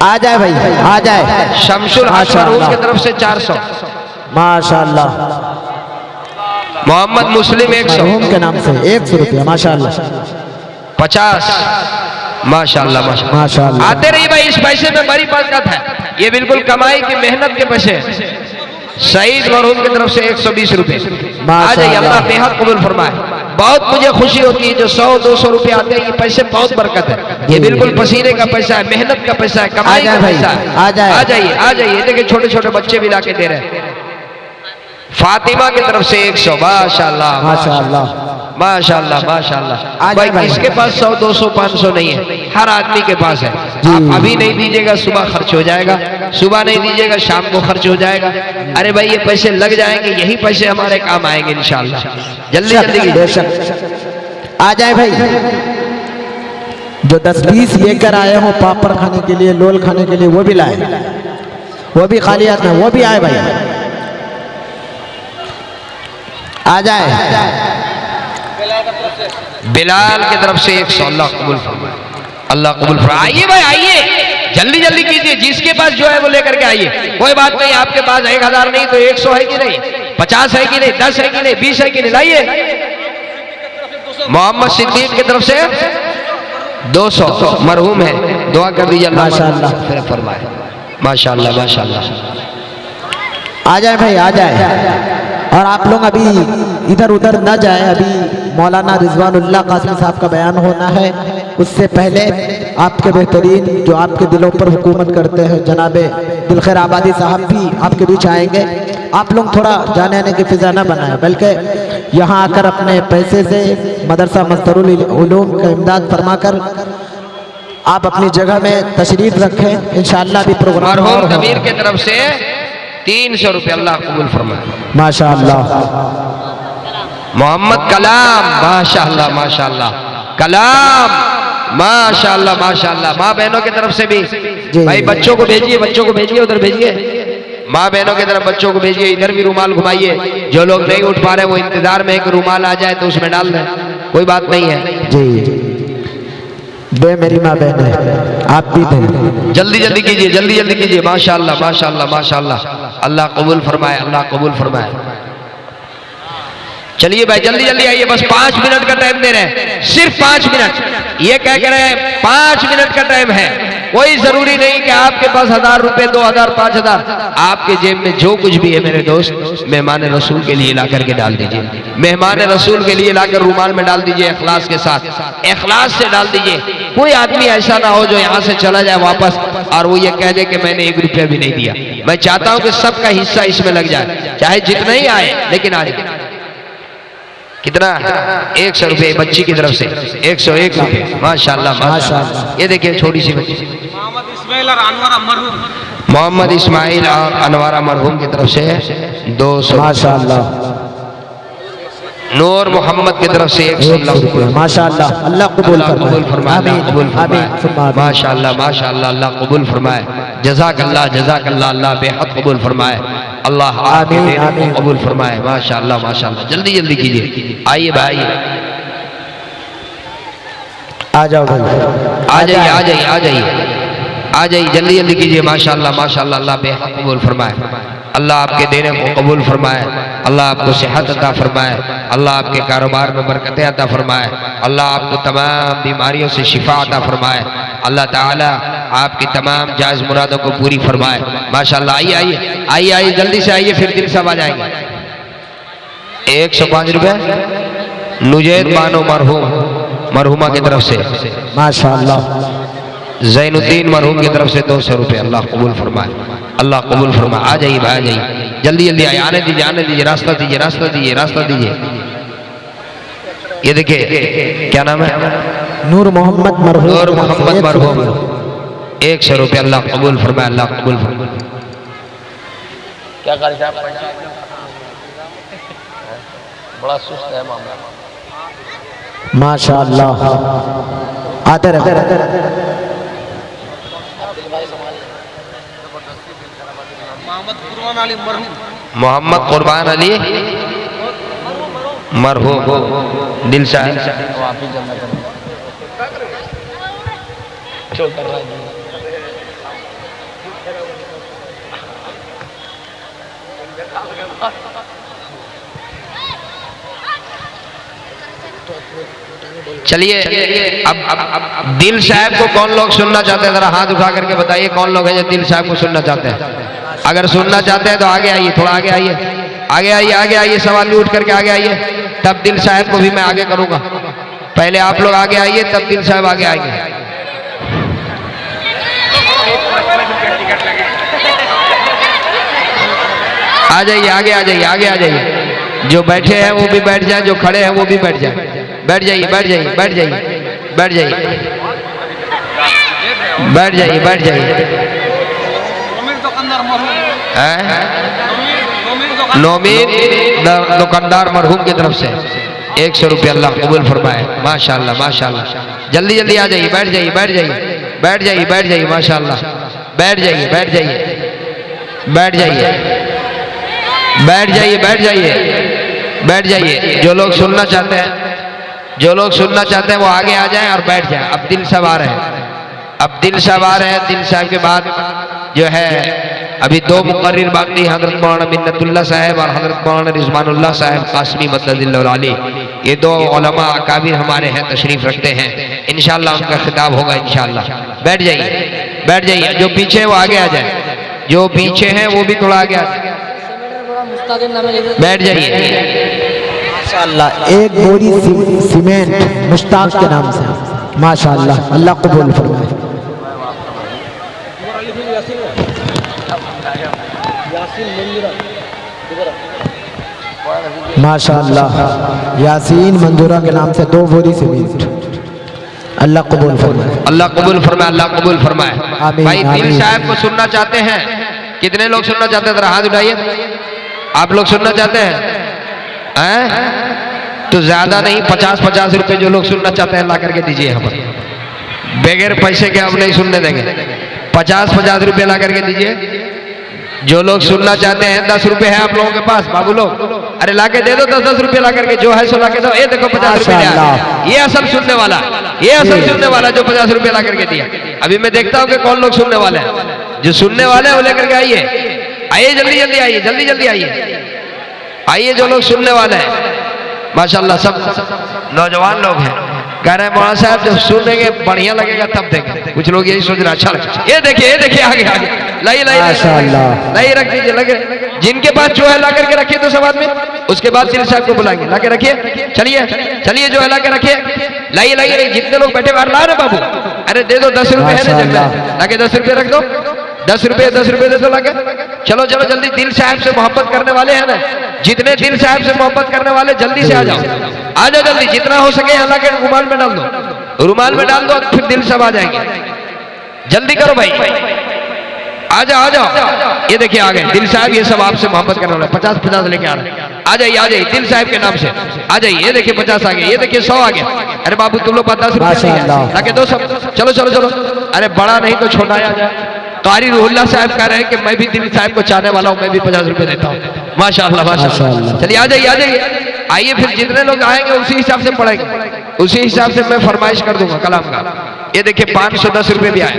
आ जाए भाई आ जाए।
शमशुल हाशमरूम की तरफ से 400।
माशाल्लाह।
मोहम्मद मुस्लिम 100
के नाम से 100 रुपया माशाल्लाह।
50 माशाल्लाह माशाल्लाह।
माशाल्लाह।
आते रहिए भाई, इस पैसे में बड़ी बरकत है। ये बिल्कुल कमाई की मेहनत के पैसे। सईद मरहूम की तरफ से 120 रुपए। आ जाइए, अल्लाह बेहद कबूल फरमाए। बहुत मुझे खुशी होती है जो 100-200 रुपए आते हैं, ये पैसे बहुत बरकत है। ये बिल्कुल पसीने का पैसा है, मेहनत का पैसा है, कमाई का पैसा है।
आ जाइए
आ जाइए। देखिए छोटे छोटे बच्चे भी लाके दे रहे हैं। फातिमा की तरफ से 100 माशाल्लाह
माशाल्लाह
माशाल्लाह माशाल्लाह।
भाई
किसके पास 100, 200, 500 नहीं है, हर आदमी के पास है। आप अभी नहीं दीजिएगा सुबह खर्च हो जाएगा, सुबह नहीं दीजिएगा शाम को खर्च हो जाएगा। अरे भाई ये पैसे लग जाएंगे, यही पैसे हमारे काम आएंगे इंशाल्लाह। जल्दी जल्दी
आ जाए भाई। जो 10-20 लेकर आए हो पापड़ खाने के लिए, लोल खाने के लिए, वो भी लाए, वो भी खाली हाथ में, वो भी आए भाई। आ जाए।
बिलाल की तरफ से 100, अल्लाह कबूल फरमाए, अल्लाह कबूल फरमाए। आइए भाई आइए, जल्दी जल्दी कीजिए। जिसके पास जो है वो लेकर के आइए। कोई बात नहीं, आपके पास 1000 नहीं तो 100 है कि नहीं, 50 है कि नहीं, 10 है कि नहीं, 20 है कि नहीं, लाइए। मोहम्मद सिद्दीक की तरफ से 200 मरहूम है, दुआ कर दीजिए अल्लाह माशाल्लाह फरमाए। माशाल्लाह माशाल्लाह।
आ जाए भाई आ जाए। और आप लोग अभी इधर उधर न जाए, अभी मौलाना रिजवानुल्लाह कासमी साहब का बयान होना है। उससे पहले आपके बेहतरीन जो आपके दिलों पर हुकूमत करते हैं जनाबे दिलखैर आबादी साहब भी आपके बीच आएंगे। आप लोग थोड़ा जाने आने की फिजा न बनाएं, बल्कि यहाँ आकर अपने पैसे से मदरसा मस्दरुल उलूम का इमदाद फरमाकर आप अपनी जगह में तशरीफ रखें। इंशाअल्लाह भी प्रोग्राम
मरहूम कबीर की तरफ से 300 रुपये अल्लाह कबूल फरमाए।
माशाअल्लाह।
मोहम्मद कलाम माशाअल्लाह माशाअल्लाह, कलाम माशाअल्लाह माशाअल्लाह। माँ बहनों की तरफ से भी भाई बच्चों को भेजिए, बच्चों को भेजिए, उधर भेजिए। माँ बहनों की तरफ बच्चों को भेजिए, इधर भी रुमाल घुमाइए। जो लोग नहीं उठ पा रहे वो इंतजार में है कि रुमाल आ जाए तो उसमें डाल दें, कोई बात नहीं है
जी। बे मेरी माँ बहन है, आप भी दें,
जल्दी जल्दी कीजिए, जल्दी जल्दी कीजिए। माशाअल्लाह माशाअल्लाह माशाअल्लाह, अल्लाह कबूल फरमाए, अल्लाह कबूल फरमाए। चलिए भाई जल्दी जल्दी आइए, बस 5 मिनट का टाइम दे रहे हैं, सिर्फ 5 मिनट। ये कह रहे हैं 5 मिनट का टाइम है। कोई जरूरी नहीं कि आपके पास 1000 रुपए, 2000, 5000, आपके जेब में जो कुछ भी है मेरे दोस्त, मेहमान रसूल के लिए ला करके डाल दीजिए। मेहमान रसूल के लिए लाकर रुमाल में डाल दीजिए, इखलास के साथ, इखलास से डाल दीजिए। कोई आदमी ऐसा ना हो जो यहाँ से चला जाए वापस और वो ये कह दे कि मैंने 1 रुपया भी नहीं दिया। मैं चाहता हूँ कि सबका हिस्सा इसमें लग जाए, चाहे जितना ही आए लेकिन आ जाए। कितना? 100 रुपये बच्ची की तरफ से, 101 रुपये। माशाअल्लाह माशाअल्लाह। ये देखिए छोटी सी बच्ची मोहम्मद इस्माइल और अनवारा मरहूम की तरफ से 200
माशाअल्लाह।
नूर मोहम्मद की तरफ से 100 रुपये।
माशाअल्लाह, अल्लाह कबूल
फरमाए, कबूल फरमाए। माशाअल्लाह माशाअल्लाह, अल्लाह कबूल फरमाए। जज़ाकल्लाह जज़ाकल्लाह, अल्लाह बेहद कबूल फरमाए, अल्लाह आपके देन को कबूल फरमाए। माशाअल्लाह माशाअल्लाह, जल्दी जल्दी कीजिए। आइए भाई,
आ जाओ भाई,
आ जाइए आ जाइए आ जाइए आ जाइए, जल्दी जल्दी कीजिए। माशाअल्लाह माशाअल्लाह, अल्लाह बेहद कबूल फरमाए, अल्लाह आपके देने को कबूल फरमाए, अल्लाह आपको सेहत अता फरमाए, अल्लाह आपके कारोबार में बरकतें अता फरमाए, अल्लाह आपको तमाम बीमारियों से शिफा अता फरमाए, अल्लाह ताला आपकी तमाम जायज़ मुरादों को पूरी फरमाए। माशाअल्लाह। आइए आइए आइए आइए, जल्दी से आइए, फिर दिल सब आ जाएंगे। 105 रुपये नुजैद बानो मरहूमा की तरफ से
माशाअल्लाह।
ज़ैनुद्दीन मरहूम की तरफ से 200 रुपये, अल्लाह कबूल फरमाए, अल्लाह कबूल फरमाए। आ जाइए भाई, आ जाइए, जल्दी जल्दी आइए, आने दीजिए, रास्ता दीजिए, रास्ता दीजिए, रास्ता दीजिए। ये देखिए क्या नाम है?
नूर मोहम्मद मरहूम,
नूर मोहम्मद मरहूम, 100 रुपये, अल्लाह कबूल फरमाए, अल्लाह कबूल फरमाए। क्या कर रहे हैं? बड़ा सुस्त है मामला।
माशाअल्लाह। आते रहे।
मोहम्मद कुर्बान अली मरहूम, दिल शाह। चलिए अब दिल साहब को कौन लोग सुनना चाहते हैं, जरा हाथ उठा करके बताइए कौन लोग हैं जो दिल साहब को सुनना चाहते हैं। अगर सुनना चाहते हैं तो आगे आइए, थोड़ा आगे आइए, आगे आइए, आगे आइए, सवाल भी उठ करके आगे आइए, तब दिल साहब को भी मैं आगे करूंगा। पहले आप लोग आगे आइए, तब दिल साहब आगे आएंगे। आ जाइए, आगे आ जाइए, आगे आ जाइए। जो बैठे हैं वो भी बैठ जाए, जो खड़े हैं वो भी बैठ जाए। बैठ जाइए, बैठ जाइए, बैठ जाइए, बैठ जाइए, बैठ जाइए, बैठ जाइए। नौमीन दुकानदार मरहूम की तरफ से 100 रुपये, अल्लाह कबूल फरमाए। माशाअल्लाह माशाअल्लाह, जल्दी जल्दी आ जाइए, बैठ जाइए, बैठ जाइए, बैठ जाइए, बैठ जाइए। माशाअल्लाह, बैठ जाइए, बैठ जाइए, बैठ जाइए, बैठ जाइए, बैठ जाइए, बैठ जाइए। जो लोग सुनना चाहते हैं, जो लोग सुनना चाहते हैं वो आगे आ जाएं और बैठ जाएं। अब दिल साहब आ रहे हैं, अब दिल साहब आ रहे हैं। दिल साहब के बाद जो है अभी 2 मुकर्रिर बाकी, हजरत मौलाना मिन्नतुल्लाह साहब और हजरत मौलाना रिजवानुल्लाह साहब कासमी मददिल्लाह अली। ये 2 उलमा अकाबिर हमारे हैं, तशरीफ रखते हैं। इंशाअल्लाह उनका खिताब होगा इंशाअल्लाह। बैठ जाइए, बैठ जाइए। जो पीछे वो आगे आ जाए, जो पीछे हैं वो भी थोड़ा आगे आ जाए। बैठ जाइए।
माशाअल्लाह। एक बोरी सीमेंट मुश्ताक के नाम से माशाअल्लाह, अल्लाह कबूल फरमाए। माशाअल्लाह, यासीन मंजूरा के नाम से 2 बोरी सीमेंट। अल्लाह कबूल फरमाए,
अल्लाह कबूल फरमाए, अल्लाह कबूल फरमाए।
आमीन,
भाई दिल
आमीन।
साहब को सुनना चाहते हैं? कितने लोग सुनना चाहते हैं? जरा हाथ उठाइए। आप लोग सुनना चाहते हैं? तो ज्यादा नहीं, 50-50 रुपए जो लोग सुनना चाहते हैं ला करके दीजिए यहाँ पर। बगैर पैसे के हम नहीं सुनने देंगे। 50-50 रुपए ला करके दीजिए। जो लोग सुनना चाहते हैं, 10 रुपए है आप लोगों के पास बाबू लोग, अरे लाके दे दो 10-10 रुपए ला करके, जो है सो लाके दो। ये देखो 50 रुपए, ये असल सुनने वाला, ये असल सुनने वाला जो 50 रुपए ला करके दिया। अभी मैं देखता हूँ कि कौन लोग सुनने वाले हैं। जो सुनने वाले हैं वो लेकर के आइए, आइए जल्दी जल्दी आइए, जल्दी जल्दी आइए, आइए जो लोग सुनने वाले हैं। माशाल्लाह सब नौजवान लोग हैं। कह रहे हैं मौलाना साहब जब सुनेंगे बढ़िया लगेगा तब देखें। कुछ लोग यही सोच रहे अच्छा लगेगा। ये देखिए आगे आगे लाई रख दीजिए, लगे जिनके पास जो है ला करके रखिए तो सब आदमी। उसके बाद दिल साहब को बुलाएंगे, ला के रखिए। चलिए चलिए जो है ला के रखिए, लाइए लाइए। जितने लोग बैठे बाहर ला रहे बाबू, अरे दे दो 10 रुपए है ना, लाके 10 रुपए रख दो। 10 रुपए दे दो लाके। चलो चलो जल्दी, दिल साहब से मोहब्बत करने वाले हैं ना, जितने दिल साहब से मोहब्बत करने वाले जल्दी से आ जाओ, आ जाओ जल्दी, जितना हो सके यहाँ लाके रुमाल में डाल दो, रुमाल में डाल दो, फिर दिल सब आ जाएंगे। जल्दी करो भाई, आ जाओ आ जाओ। ये देखिए आ गए दिल साहब, ये सब आपसे मोहब्बत करने वाले 50-50 लेके आ रहे हैं। आ जाइए दिल साहब के नाम से आ जाइए। ये देखिए 50 आ गए, ये देखिए 100 आ गया। अरे बाबू तुम लोग 10 रुपए लाके दो सब। चलो चलो चलो, अरे बड़ा नहीं तो छोटा आ जाए। कारी रूहुल्लाह साहब कह रहे हैं कि मैं भी दिल साहब को चाहने वाला हूँ, मैं भी 50 रुपए देता हूँ। माशाअल्लाह माशाअल्लाह। चलिए आ जाइए आइए। फिर जितने लोग आएंगे उसी हिसाब से पढ़ेंगे, उसी हिसाब से मैं फरमाइश कर दूंगा कलाम का। ये देखिए 510 रुपए भी आए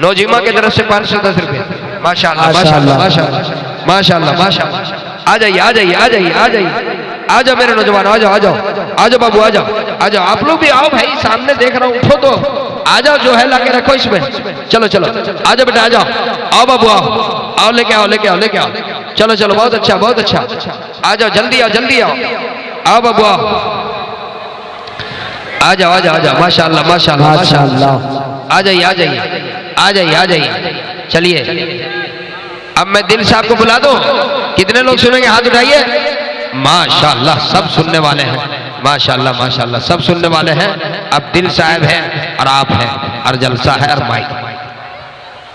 नौजिमा की तरफ से, 510 रुपए। माशाअल्लाह माशाअल्लाह माशाअल्लाह माशाअल्लाह माशाअल्लाह। आ जाइए आ जाइए आ जाइए आ जाइए, आ जाओ मेरे नौजवान, आ जाओ आ जाओ आ जाओ बाबू, आ जाओ आ जाओ। आप लोग भी आओ भाई, सामने देख रहा हूँ, उठो तो आ जाओ, जो है लाके रखो इसमें। चलो चलो आ जाओ बेटा, आ जाओ, आओ बाबू आओ, आओ लेके आओ लेके आओ लेके आओ। चलो चलो बहुत अच्छा बहुत अच्छा, आ जाओ जल्दी आओ जल्दी आओ, आओ बाबू आओ, आ जाओ आ जाओ आ जाओ। माशाअल्लाह माशाअल्लाह माशाअल्लाह। आ जाइए आ जाइए आ जाइए आ जाइए। चलिए अब मैं दिल साहब को बुला दूं। कितने लोग सुनेंगे? हाथ उठाइए। माशाअल्लाह सब सुनने वाले हैं, माशाअल्लाह माशाअल्लाह सब सुनने वाले हैं। अब दिल साहब है और आप हैं और जलसा है और माइक।